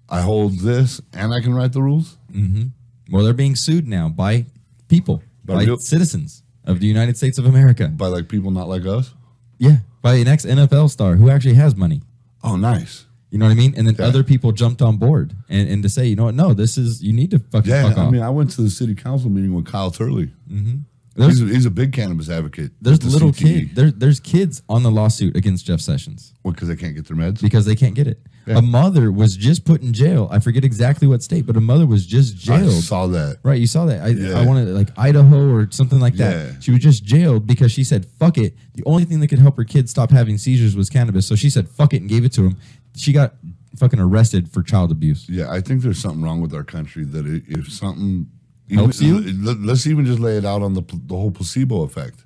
I hold this and I can write the rules? Mm-hmm. Well, they're being sued now by people, by real citizens of the United States of America. By like people not like us? Yeah, by an ex-NFL star who actually has money. Oh, nice. You know what I mean? And then other people jumped on board and to say, you know what? No, you need to fuck off. I mean, I went to the city council meeting with Kyle Turley. Mm-hmm. He's a big cannabis advocate. There's little kids. There's kids on the lawsuit against Jeff Sessions. What, because they can't get their meds? Because they can't get it. Yeah. A mother was just put in jail. I forget exactly what state, but a mother was just jailed. I saw that. Right, you saw that. I wanted like Idaho or something like that. Yeah. She was just jailed because she said, fuck it. The only thing that could help her kid stop having seizures was cannabis. So she said, fuck it, and gave it to him. She got fucking arrested for child abuse. Yeah, I think there's something wrong with our country that if something helps you, let's even just lay it out on the whole placebo effect.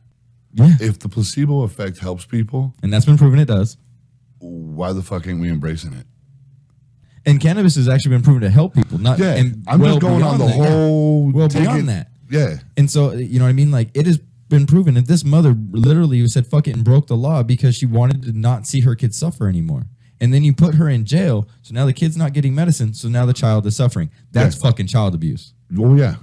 Yeah. If the placebo effect helps people, and that's been proven it does, why the fuck ain't we embracing it? And cannabis has actually been proven to help people. I'm just going on the whole. Well, beyond that. Yeah. And so, you know what I mean? Like, it has been proven that this mother literally said fuck it and broke the law because she wanted to not see her kid suffer anymore. And then you put her in jail, so now the kid's not getting medicine, so now the child is suffering. That's fucking child abuse. Oh, yeah.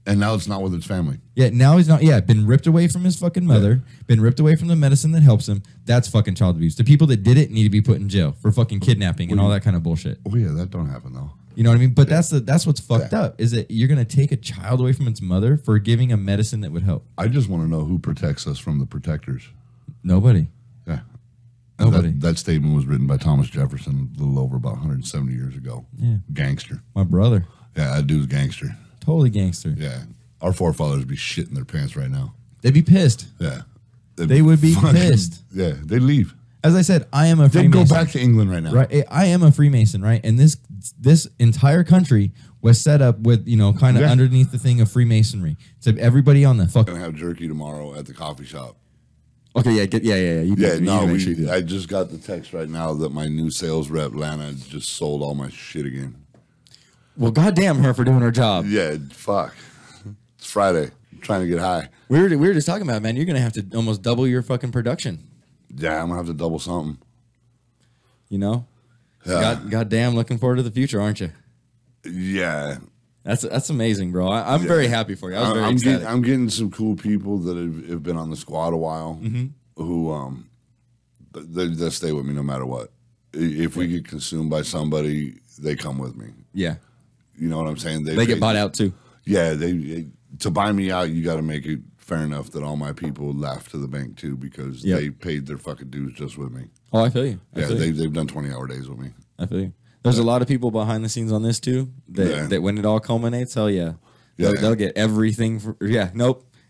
And now it's not with his family. Yeah, now he's not. Yeah, been ripped away from his fucking mother, been ripped away from the medicine that helps him. That's fucking child abuse. The people that did it need to be put in jail for fucking kidnapping and all that kind of bullshit. Oh, yeah, that don't happen, though. You know what I mean? But that's what's fucked up, is that you're going to take a child away from its mother for giving a medicine that would help. I just want to know who protects us from the protectors. Nobody. Yeah. Nobody. That statement was written by Thomas Jefferson a little over about 170 years ago. Yeah. Gangster. My brother. Yeah, that dude's gangster. Totally gangster. Yeah. Our forefathers would be shitting their pants right now. They'd be pissed. Yeah. They would be pissed. Yeah, they'd leave. As I said, I am a Freemason. They'd go back to England right now. Right. I am a Freemason, right? And this entire country was set up with, kind of underneath the thing of Freemasonry. So everybody on the fucking... Gonna have jerky tomorrow at the coffee shop. Okay, yeah. I just got the text right now that my new sales rep, Lana, just sold all my shit again. Well, goddamn her for doing her job. Yeah, fuck. It's Friday. I'm trying to get high. We were just talking about, man, you're going to have to almost double your fucking production. Yeah, I'm going to have to double something. You know? Yeah. Goddamn looking forward to the future, aren't you? Yeah. That's amazing, bro. I'm very happy for you. I was very excited. I'm getting some cool people that have been on the squad a while who they'll stay with me no matter what. If we get consumed by somebody, they come with me. Yeah. You know what I'm saying? They get bought out too. Yeah, to buy me out, you got to make it fair enough that all my people laugh to the bank too because they paid their fucking dues just with me. Oh, I feel you. They've done 20-hour days with me. I feel you. There's a lot of people behind the scenes on this too. That when it all culminates, hell yeah, they'll get everything.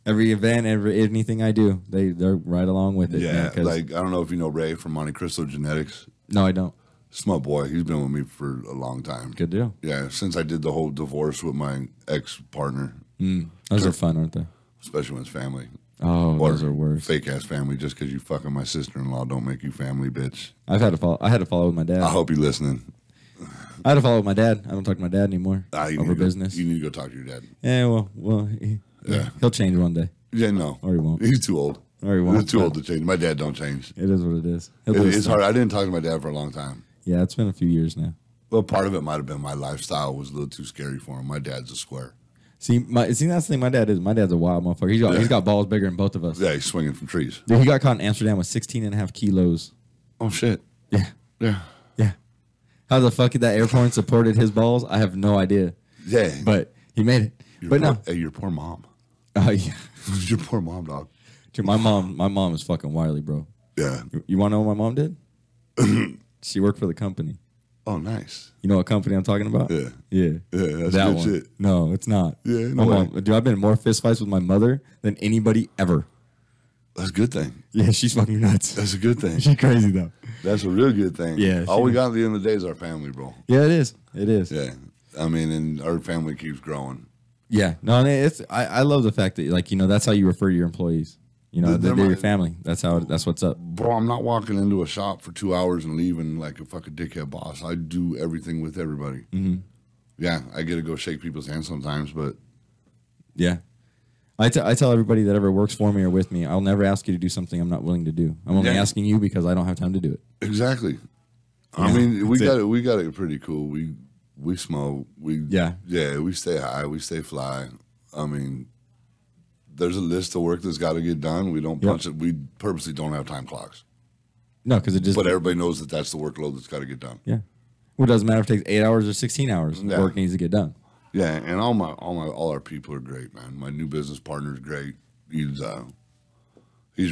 Every event, anything I do, they're right along with it. Yeah, man, like I don't know if you know Ray from Monte Cristo Genetics. No, I don't. Smart boy. He's been with me for a long time. Good deal. Yeah, since I did the whole divorce with my ex-partner. Those are fun, aren't they? Especially when it's family. Oh, or those are worse. fake ass family. Just because you fucking my sister-in-law don't make you family, bitch. I had to follow with my dad. I hope you're listening. I had to follow with my dad. I don't talk to my dad anymore over business. You need to go talk to your dad. Yeah, well, he'll change one day. Yeah, no. Or he won't. He's too old. Or he won't. He's too old to change. My dad don't change. It is what it is. It's hard. I didn't talk to my dad for a long time. Yeah, it's been a few years now. Well, part of it might have been my lifestyle was a little too scary for him. My dad's a square. See, that's the thing my dad is. My dad's a wild motherfucker. He's got balls bigger than both of us. Yeah, he's swinging from trees. Dude, he got caught in Amsterdam with 16.5 kilos. Oh, shit. Yeah. Yeah. Yeah. How the fuck that airport supported his balls, I have no idea. Yeah. But he made it. Hey, your poor mom. Oh, yeah. Your poor mom, dog. Dude, my mom is fucking wily, bro. Yeah. You want to know what my mom did? She worked for the company. Oh, nice. You know what company I'm talking about? Yeah. Yeah. Yeah, that's that good one. shit. No, it's not. Yeah, my no way. mom, dude, I've been in more fist fights with my mother than anybody ever. That's a good thing. Yeah, she's fucking nuts. That's a good thing. She's crazy though. That's a real good thing. Yeah, All we got at the end of the day is our family, bro. Yeah, it is. It is. Yeah. I mean, and our family keeps growing. Yeah. No, I love the fact that, like, you know, that's how you refer to your employees. You know, they're your family. That's what's up. Bro, I'm not walking into a shop for 2 hours and leaving like a fucking dickhead boss. I do everything with everybody. Mm-hmm. Yeah, I get to go shake people's hands sometimes, but... Yeah. I tell everybody that ever works for me or with me, I'll never ask you to do something I'm not willing to do. I'm only asking you because I don't have time to do it. Exactly. Yeah, I mean, we got it pretty cool. We smoke. We stay high. We stay fly. I mean... There's a list of work that's got to get done. We don't punch it. We purposely don't have time clocks. No, because it just... But everybody knows that that's the workload that's got to get done. Yeah. Well, it doesn't matter if it takes 8 hours or 16 hours. Yeah. Work needs to get done. Yeah, and all our people are great, man. My new business partner is great. He's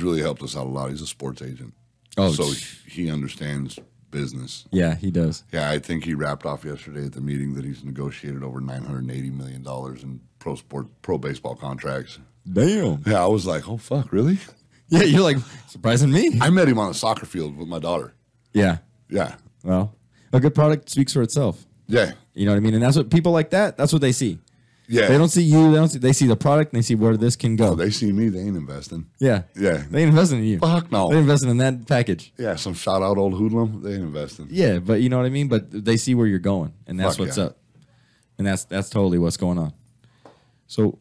really helped us out a lot. He's a sports agent. Oh, so he understands business. Yeah, he does. Yeah, I think he wrapped off yesterday at the meeting that he's negotiated over $980 million in pro baseball contracts. Damn. Yeah, I was like, oh, fuck, really? Yeah, you're like, surprising me. I met him on a soccer field with my daughter. Yeah. Yeah. Well, a good product speaks for itself. Yeah. You know what I mean? And that's what people like that's what they see. Yeah. They don't see you. They see the product and they see where this can go. Oh, they see me. They ain't investing. Yeah. Yeah. They ain't investing in you. Fuck no. They're investing in that package. Yeah, some shout out old hoodlum. They ain't investing. Yeah, but you know what I mean? But they see where you're going, and that's what's up. And that's totally what's going on. So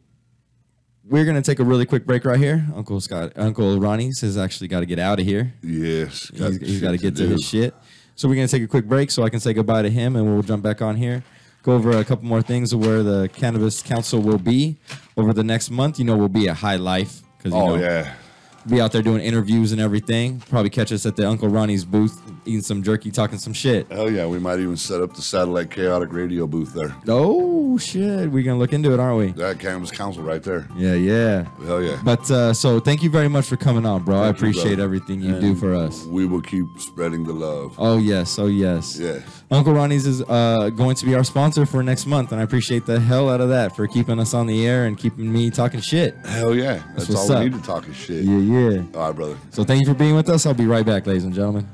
we're going to take a really quick break right here. Uncle Ronnie says actually got to get out of here. Yes. He's got to get to his shit. So we're going to take a quick break so I can say goodbye to him, and we'll jump back on here. Go over a couple more things of where the Cannabis Council will be over the next month. You know, we'll be at High Life. Be out there doing interviews and everything. Probably catch us at the Uncle Ronnie's booth, eating some jerky, talking some shit. Hell yeah, we might even set up the satellite chaotic radio booth there. Oh, shit. We're going to look into it, aren't we? That Cannabis Council right there. Yeah. Hell yeah. But so thank you very much for coming on, bro. I appreciate everything you do for us. We will keep spreading the love. Oh, yes. Yeah. Uncle Ronnie's is going to be our sponsor for next month, and I appreciate the hell out of that for keeping us on the air and keeping me talking shit. Hell yeah. That's all we need to talk is shit. Yeah. All right, brother. So thank you for being with us. I'll be right back, ladies and gentlemen.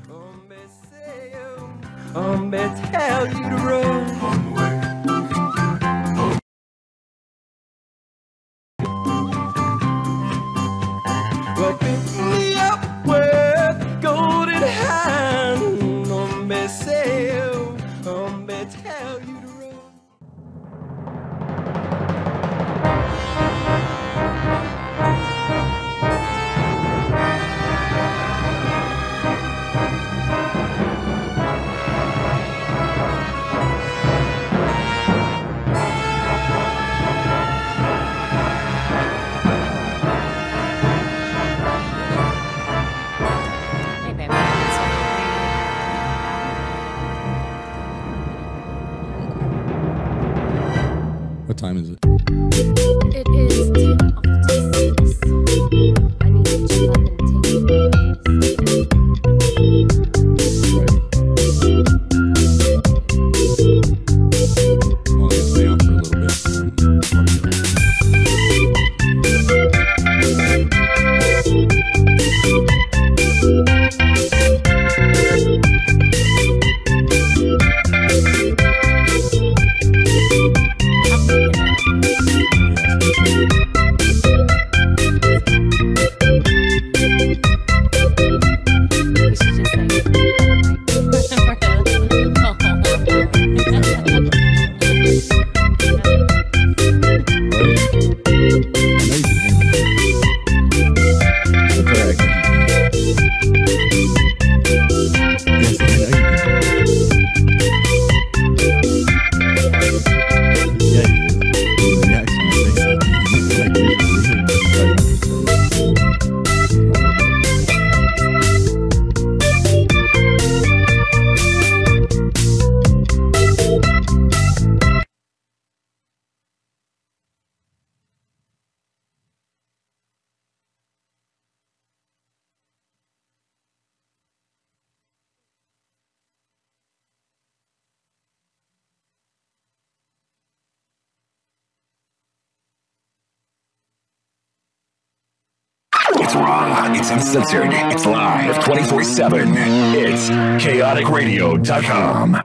Tell you to run. Well, pick me up with a golden hand. Tell you to run. It's raw. It's uncensored. It's live 24/7. It's chaoticradio.com.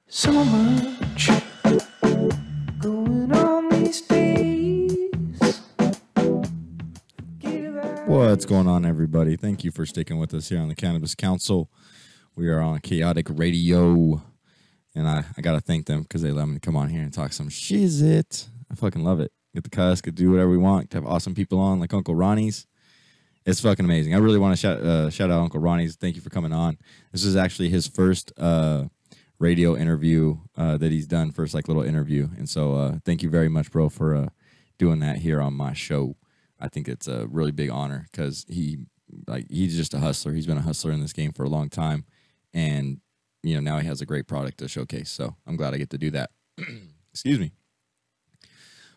So much going on these days. What's going on, everybody? Thank you for sticking with us here on the Cannabis Council. We are on Chaotic Radio, and I got to thank them because they let me to come on here and talk some shit. I fucking love it. Get the cuss, get to do whatever we want, to have awesome people on like Uncle Ronnie's. It's fucking amazing. I really want to shout out Uncle Ronnie's. Thank you for coming on. This is actually his first radio interview that he's done, first like little interview, and so thank you very much, bro, for doing that here on my show. I think it's a really big honor because he's just a hustler. He's been a hustler in this game for a long time, and now he has a great product to showcase. So I'm glad I get to do that. Excuse me.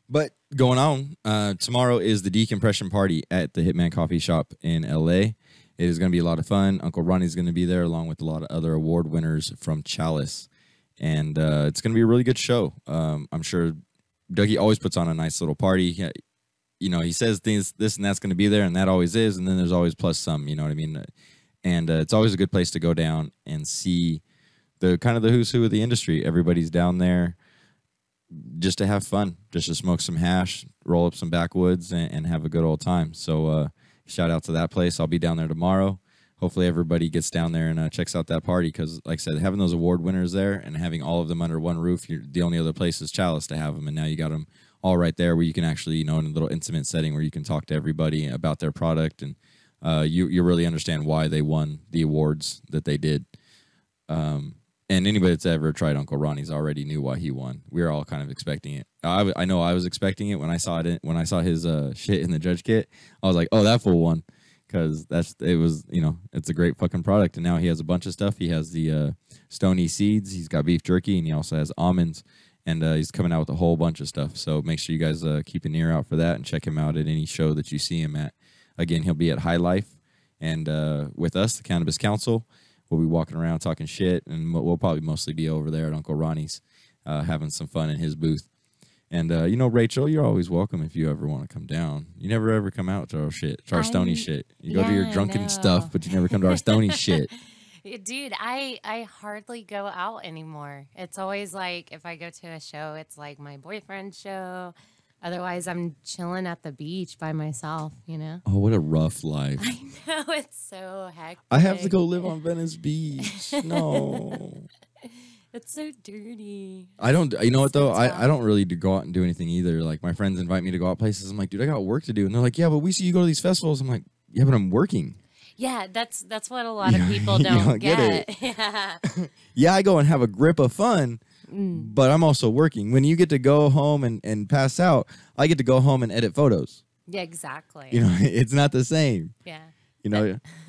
But going on, tomorrow is the decompression party at the Hitman Coffee Shop in LA. It is going to be a lot of fun. Uncle Ronnie's going to be there along with a lot of other award winners from Chalice. And it's going to be a really good show. I'm sure Dougie always puts on a nice little party. He says things, this and that's going to be there, and that always is. And then there's always plus some, you know what I mean? And it's always a good place to go down and see the kind of the who's who of the industry. Everybody's down there just to have fun, just to smoke some hash, roll up some backwoods, and have a good old time. So, shout out to that place. I'll be down there tomorrow. Hopefully everybody gets down there and checks out that party because, like I said, having those award winners there and having all of them under one roof, the only other place is Chalice to have them, and now you got them all right there where you can actually, in a little intimate setting where you can talk to everybody about their product, and you really understand why they won the awards that they did. And anybody that's ever tried Uncle Ronnie's already knew why he won. We were all kind of expecting it. I know I was expecting it when I saw it. When I saw his shit in the judge kit, I was like, "Oh, that fool won," because it's a great fucking product. And now he has a bunch of stuff. He has the Stony seeds. He's got beef jerky, and he also has almonds. And he's coming out with a whole bunch of stuff. So make sure you guys keep an ear out for that and check him out at any show that you see him at. Again, he'll be at High Life, and with us, the Cannabis Council. We'll be walking around talking shit, and we'll probably mostly be over there at Uncle Ronnie's having some fun in his booth. And, Rachel, you're always welcome if you ever want to come down. You never ever come out to our shit, to our Stony shit. You go to your drunken stuff, but you never come to our Stony shit. Dude, I hardly go out anymore. It's always like if I go to a show, it's like my boyfriend's show. Otherwise, I'm chilling at the beach by myself, Oh, what a rough life. I know, it's so hectic. I have to go live on Venice Beach. No. It's so dirty. I don't, you know what, though? I don't really go out and do anything either. Like, my friends invite me to go out places. I'm like, dude, I got work to do. And they're like, yeah, but we see you go to these festivals. I'm like, yeah, but I'm working. Yeah, that's what a lot of people don't get. Yeah. Yeah, I go and have a grip of fun. But I'm also working. When you get to go home and pass out, I get to go home and edit photos. Yeah, exactly. It's not the same. Yeah.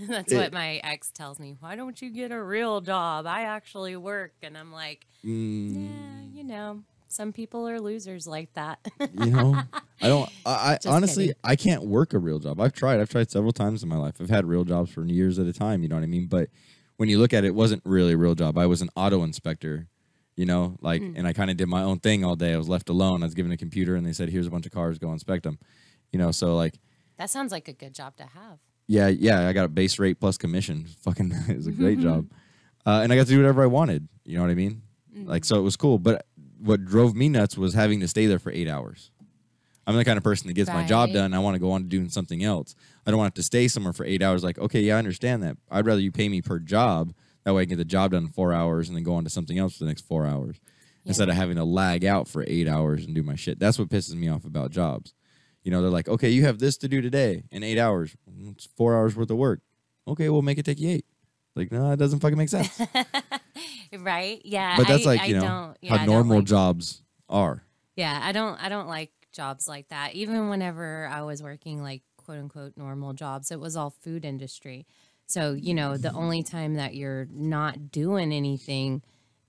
That's what my ex tells me. Why don't you get a real job? I actually work. And I'm like, yeah, some people are losers like that. I honestly, kidding. I can't work a real job. I've tried several times in my life. I've had real jobs for years at a time. You know what I mean? But when you look at it, it wasn't really a real job. I was an auto inspector. And I kind of did my own thing all day. I was left alone. I was given a computer, and they said, here's a bunch of cars, go inspect them. So like. That sounds like a good job to have. Yeah, I got a base rate plus commission. Fucking, it was a great job. And I got to do whatever I wanted. You know what I mean? Like, so it was cool. But what drove me nuts was having to stay there for 8 hours. I'm the kind of person that gets my job done. I want to go on to doing something else. I don't want to have to stay somewhere for 8 hours. Like, okay, yeah, I understand that. I'd rather you pay me per job. That way I can get the job done in 4 hours and then go on to something else for the next 4 hours. Instead of having to lag out for 8 hours and do my shit. That's what pisses me off about jobs. They're like, okay, you have this to do today in 8 hours. It's 4 hours worth of work. Okay, we'll make it take you 8. Like, no, that doesn't fucking make sense. Right? Yeah. But that's how normal jobs are. Yeah, I don't like jobs like that. Even whenever I was working like quote unquote normal jobs, it was all food industry. So, the only time that you're not doing anything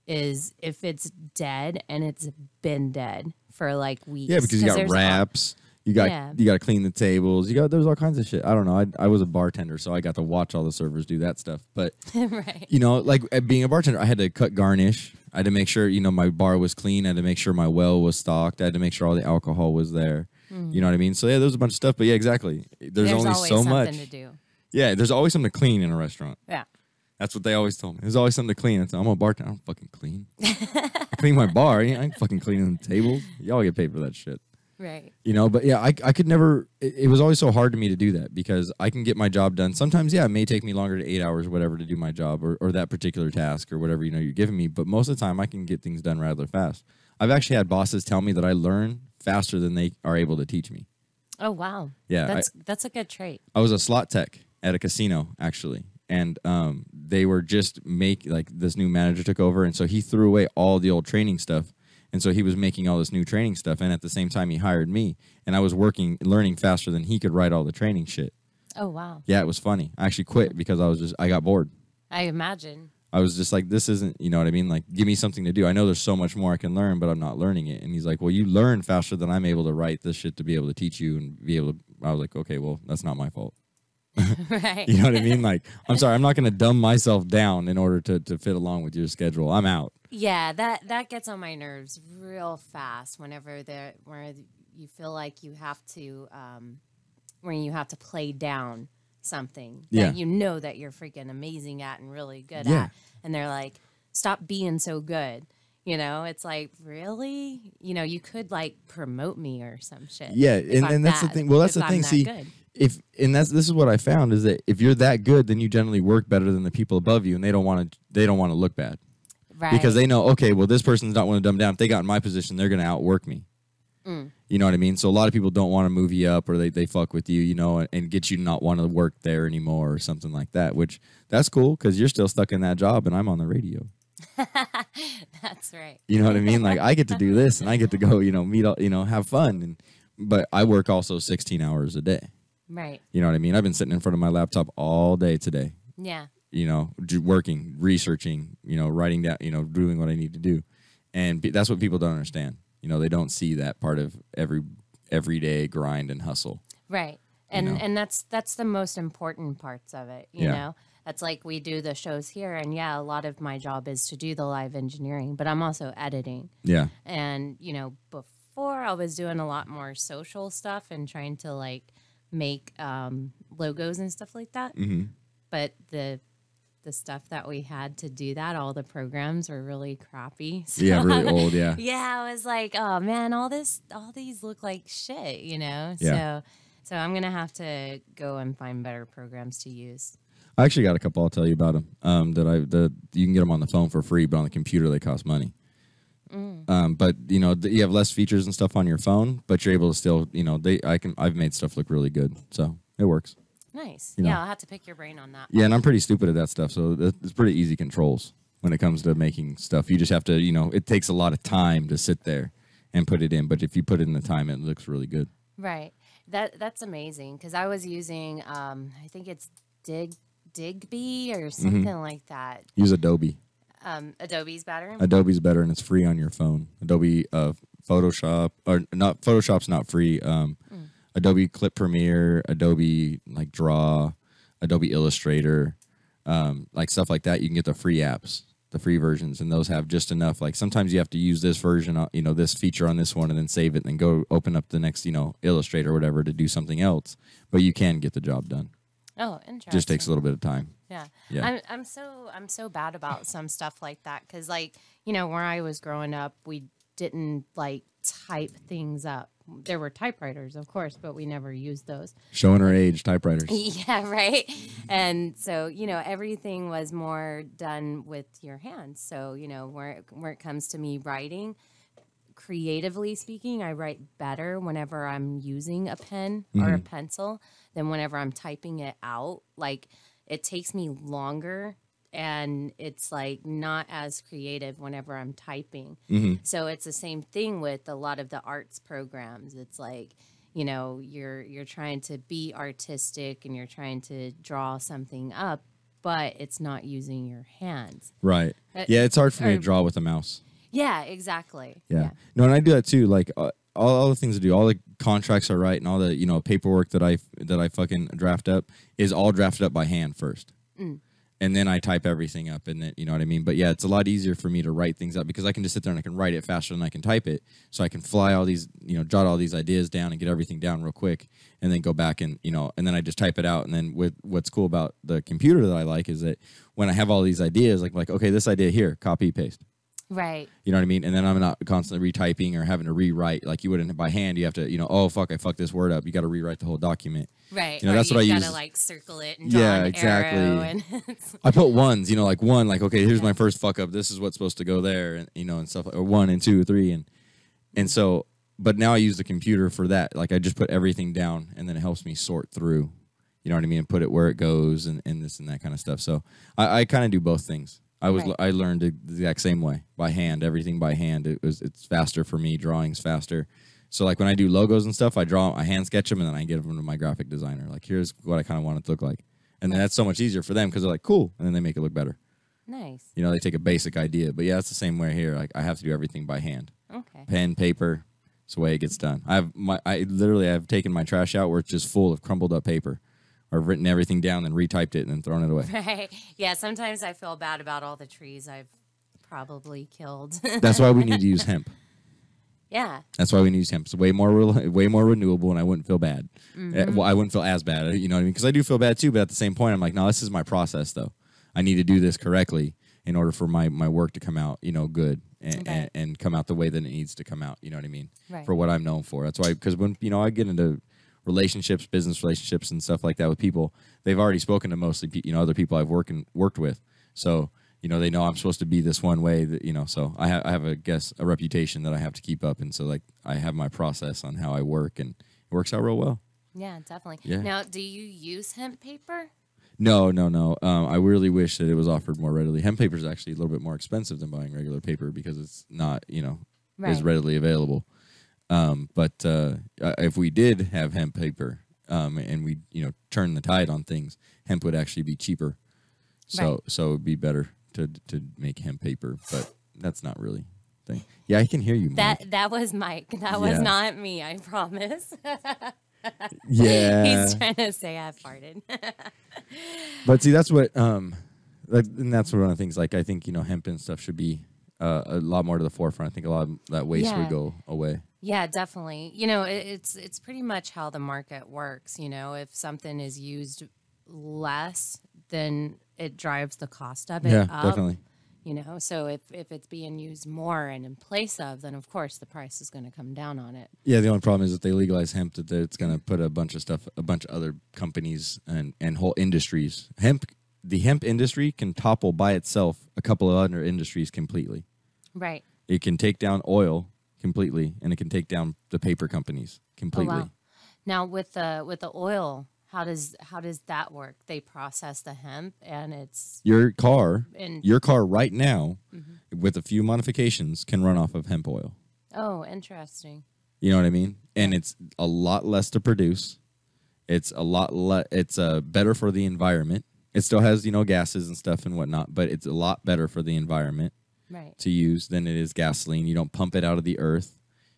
is if it's dead and it's been dead for like weeks. Yeah, because you got wraps, You got to clean the tables. There's all kinds of shit. I don't know. I was a bartender, so I got to watch all the servers do that stuff. But Right. you know, like being a bartender, I had to cut garnish. I had to make sure, you know, my bar was clean. I had to make sure my well was stocked. I had to make sure all the alcohol was there. You know what I mean? So yeah, there's a bunch of stuff. But yeah, exactly. There's only always so something much to do. Yeah, there's always something to clean in a restaurant. Yeah. That's what they always told me. There's always something to clean. I'm a bartender. I don't fucking clean. I clean my bar. I ain't fucking cleaning the tables. Y'all get paid for that shit. Right. You know, but yeah, I could never, it was always so hard to me to do that because I can get my job done. Sometimes, yeah, it may take me longer to 8 hours or whatever to do my job or that particular task or whatever, you know, you're giving me. But most of the time I can get things done rather fast. I've actually had bosses tell me that I learn faster than they are able to teach me. Oh, wow. Yeah. That's a good trait. I was a slot tech at a casino, actually. And they were just this new manager took over. And so he threw away all the old training stuff. And so he was making all this new training stuff. And at the same time, he hired me. And I was learning faster than he could write all the training shit. Oh, wow. Yeah, it was funny. I actually quit because I got bored. I imagine. I was just like, this isn't, you know what I mean? Like, give me something to do. I know there's so much more I can learn, but I'm not learning it. And he's like, well, you learn faster than I'm able to write this shit to be able to teach you and be able to. I was like, okay, well, that's not my fault. Right. You know what I mean? Like, I'm sorry, I'm not going to dumb myself down in order to fit along with your schedule. I'm out. Yeah, that gets on my nerves real fast where you feel like you have to when you have to play down something that you know that you're freaking amazing at and really good at, and they're like, stop being so good. You know, it's like, really? You know, you could like promote me or some shit. Yeah, and that's the thing. Well, that's the thing. See, this is what I found is that if you're that good, then you generally work better than the people above you, and they don't want to look bad. Right. Because they know, okay, well, this person's not want to dumb down. If they got in my position, they're going to outwork me. You know what I mean? So a lot of people don't want to move you up or they fuck with you, you know, and get you to not want to work there anymore or something like that, which that's cool because you're still stuck in that job and I'm on the radio. That's right. You know what I mean? Like I get to do this and I get to go, you know, meet, you know, have fun. But I work also 16 hours a day. Right. You know what I mean? I've been sitting in front of my laptop all day today. Yeah. You know, working, researching, you know, writing down, you know, doing what I need to do. And that's what people don't understand. You know, they don't see that part of everyday grind and hustle. Right. And that's the most important parts of it, you know? That's like we do the shows here, and a lot of my job is to do the live engineering, but I'm also editing. Yeah. And, you know, before I was doing a lot more social stuff and trying to like make logos and stuff like that. Mm-hmm. But the stuff that we had to do that, all the programs were really crappy. So really old, yeah. Yeah, I was like, oh man, all these look like shit, you know? Yeah. So I'm going to have to go and find better programs to use. I actually got a couple. I'll tell you about them. That you can get them on the phone for free, but on the computer they cost money. But you know you have less features and stuff on your phone, but you're able to still, you know, I've made stuff look really good, so it works. Nice. You know? Yeah, I'll have to pick your brain on that. Yeah, and I'm pretty stupid at that stuff, so it's pretty easy controls when it comes to making stuff. You just have to, you know, it takes a lot of time to sit there and put it in, but if you put it in the time, it looks really good. Right. That's amazing because I was using I think it's Digby or something like that. Use Adobe. Adobe's better? Adobe's better, and it's free on your phone. Adobe Photoshop, or not, Photoshop's not free. Adobe Clip Premiere, Adobe like Draw, Adobe Illustrator, like stuff like that. You can get the free apps, the free versions, and those have just enough. Like sometimes you have to use this version, you know, this feature on this one, and then save it, and then go open up the next, you know, Illustrator or whatever to do something else. But you can get the job done. Oh, interesting. Just takes a little bit of time. Yeah. I'm so bad about some stuff like that because, like, you know, where I was growing up, we didn't like type things up. There were typewriters, of course, but we never used those. Showing her age, typewriters. Yeah, right. And so, you know, everything was more done with your hands. So, you know, where it comes to me writing, creatively speaking, I write better whenever I'm using a pen or a pencil than whenever I'm typing it out. Like, it takes me longer and it's like not as creative whenever I'm typing. So it's the same thing with a lot of the arts programs. It's like, you know, you're trying to be artistic and you're trying to draw something up, but it's not using your hands. Right. Yeah, it's hard for me to draw with a mouse. Yeah, exactly. Yeah. No, and I do that too. Like all the things to do, all the contracts are right, and all the paperwork that I fucking draft up is all drafted up by hand first, and then I type everything up, and then you know what I mean. But yeah, it's a lot easier for me to write things up because I can just sit there and I can write it faster than I can type it, so I can fly all these jot all these ideas down and get everything down real quick, and then go back and and then I just type it out. And then with what's cool about the computer that I like is that when I have all these ideas, like okay, this idea here, copy paste. Right. You know what I mean? And then I'm not constantly retyping or having to rewrite like you wouldn't by hand. You have to, oh, fuck, I fucked this word up. You got to rewrite the whole document. Right. That's what I use. You got to like circle it and draw an exactly. arrow. And I put ones, like one, like, okay, here's my first fuck up. This is what's supposed to go there. And, and stuff or 1 and 2, 3. And so, but now I use the computer for that. Like I just put everything down and then it helps me sort through, you know what I mean? And put it where it goes and this and that kind of stuff. So I kind of do both things. I learned it the exact same way, by hand, everything by hand. It's faster for me, drawing's faster. So like when I do logos and stuff, I hand sketch them and then I get them to my graphic designer. Like here's what I kind of want it to look like. And then that's so much easier for them because they're like, cool. And then they make it look better. Nice. They take a basic idea. But yeah, it's the same way here. Like I have to do everything by hand. Okay. Pen, paper, it's the way it gets done. I literally have taken my trash out where it's just full of crumpled up paper. I've written everything down and retyped it and then thrown it away. Right. Yeah, sometimes I feel bad about all the trees I've probably killed. That's why we need to use hemp. Yeah. That's why we need to use hemp. It's way more renewable, and I wouldn't feel bad. Well, I wouldn't feel as bad, you know what I mean? Because I do feel bad too, but at the same point, I'm like, no, this is my process, though. I need to do this correctly in order for my work to come out, good and come out the way that it needs to come out, you know what I mean? Right. For what I'm known for. That's why, because when, I get into relationships, business relationships and stuff like that with people, they've already spoken to mostly, other people I've worked with. So, they know I'm supposed to be this one way that, so I have a reputation that I have to keep up. And so like I have my process on how I work and it works out real well. Yeah, definitely. Yeah. Now, do you use hemp paper? No. I really wish that it was offered more readily. Hemp paper is actually a little bit more expensive than buying regular paper because it's not, as readily available. But if we did have hemp paper and we, turn the tide on things, hemp would actually be cheaper. So it would be better to make hemp paper, but that's not really a thing. Yeah, I can hear you, Mike. That was Mike. That was not me, I promise. Yeah. He's trying to say I farted. But see, that's what, and that's one of the things, like, I think, hemp and stuff should be a lot more to the forefront. I think a lot of that waste would go away. Yeah, definitely. It's pretty much how the market works. If something is used less, then it drives the cost of it up. Yeah, definitely. So if it's being used more and in place of, then of course the price is going to come down on it. Yeah, the only problem is if they legalize hemp, that it's going to put a bunch of other companies and whole industries. The hemp industry can topple by itself a couple of other industries completely. Right. It can take down oil completely, and it can take down the paper companies completely. Oh, wow. Now with the oil, how does that work? They process the hemp, and it's your car right now, with a few modifications, can run off of hemp oil. Oh, interesting. You know what I mean? And it's a lot less to produce. It's a lot it's better for the environment. It still has gases and stuff and whatnot, but it's a lot better for the environment to use than it is gasoline. You don't pump it out of the earth.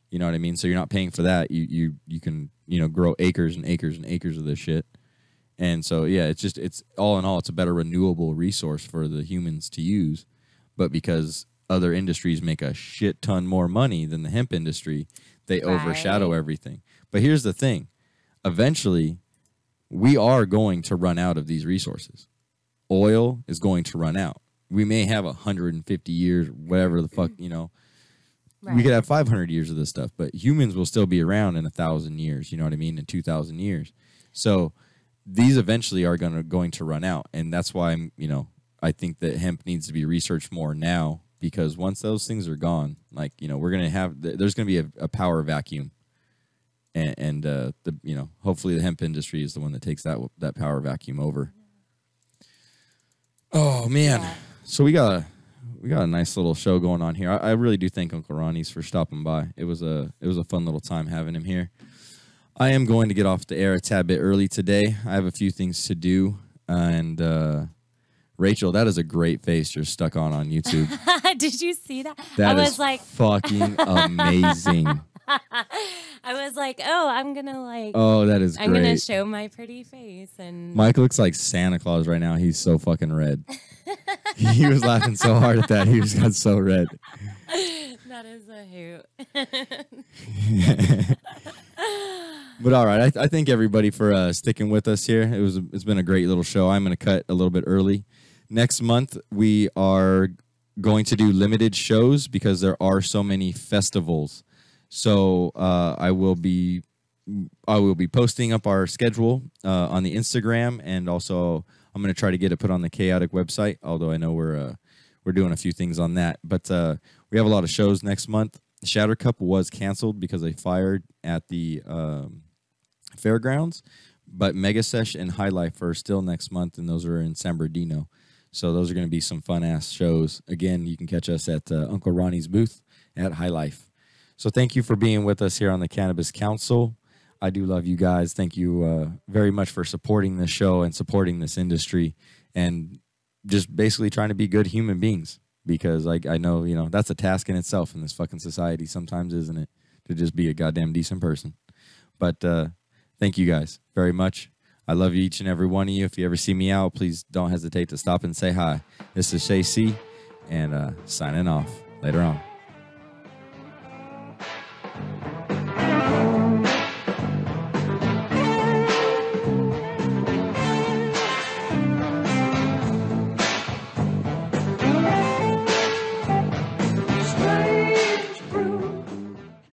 You know what I mean? So you're not paying for that. You can grow acres and acres and acres of this shit. And so yeah, it's all in all, it's a better renewable resource for the humans to use. But because other industries make a shit ton more money than the hemp industry, they overshadow everything. But here's the thing: eventually, we are going to run out of these resources. Oil is going to run out. We may have 150 years, whatever the fuck, We could have 500 years of this stuff, but humans will still be around in 1,000 years, you know what I mean, in 2,000 years. So these eventually are going to run out, and that's why I think that hemp needs to be researched more now, because once those things are gone, like, we're going to have, there's going to be a power vacuum. And hopefully the hemp industry is the one that takes that power vacuum over. Oh man. Yeah. So we got a nice little show going on here. I really do thank Uncle Ronnie's for stopping by. It was a fun little time having him here. I am going to get off the air a tad bit early today. I have a few things to do. And Rachel, that is a great face you're stuck on YouTube. Did you see that? That is fucking amazing. I was like, oh, I'm gonna like. Oh, that is great. I'm gonna show my pretty face, and Mike looks like Santa Claus right now. He's so fucking red. He was laughing so hard at that. He just got so red. that is a hoot. But all right, I thank everybody for sticking with us here. It's been a great little show. I'm going to cut a little bit early. Next month we are going to do limited shows because there are so many festivals. So I will be posting up our schedule on the Instagram, and also I'm going to try to get it put on the Chaotic website. Although I know we're doing a few things on that, but we have a lot of shows next month. The Shatter Cup was canceled because they fired at the fairgrounds, but Mega Sesh and High Life are still next month, and those are in San Bernardino. So those are going to be some fun-ass shows. Again, you can catch us at Uncle Ronnie's booth at High Life. So thank you for being with us here on the Cannabis Council. I do love you guys. Thank you very much for supporting this show and supporting this industry and just basically trying to be good human beings, because I know, that's a task in itself in this fucking society sometimes, isn't it? To just be a goddamn decent person. But thank you guys very much. I love each and every one of you. If you ever see me out, please don't hesitate to stop and say hi. This is Shay C, and signing off. Later on.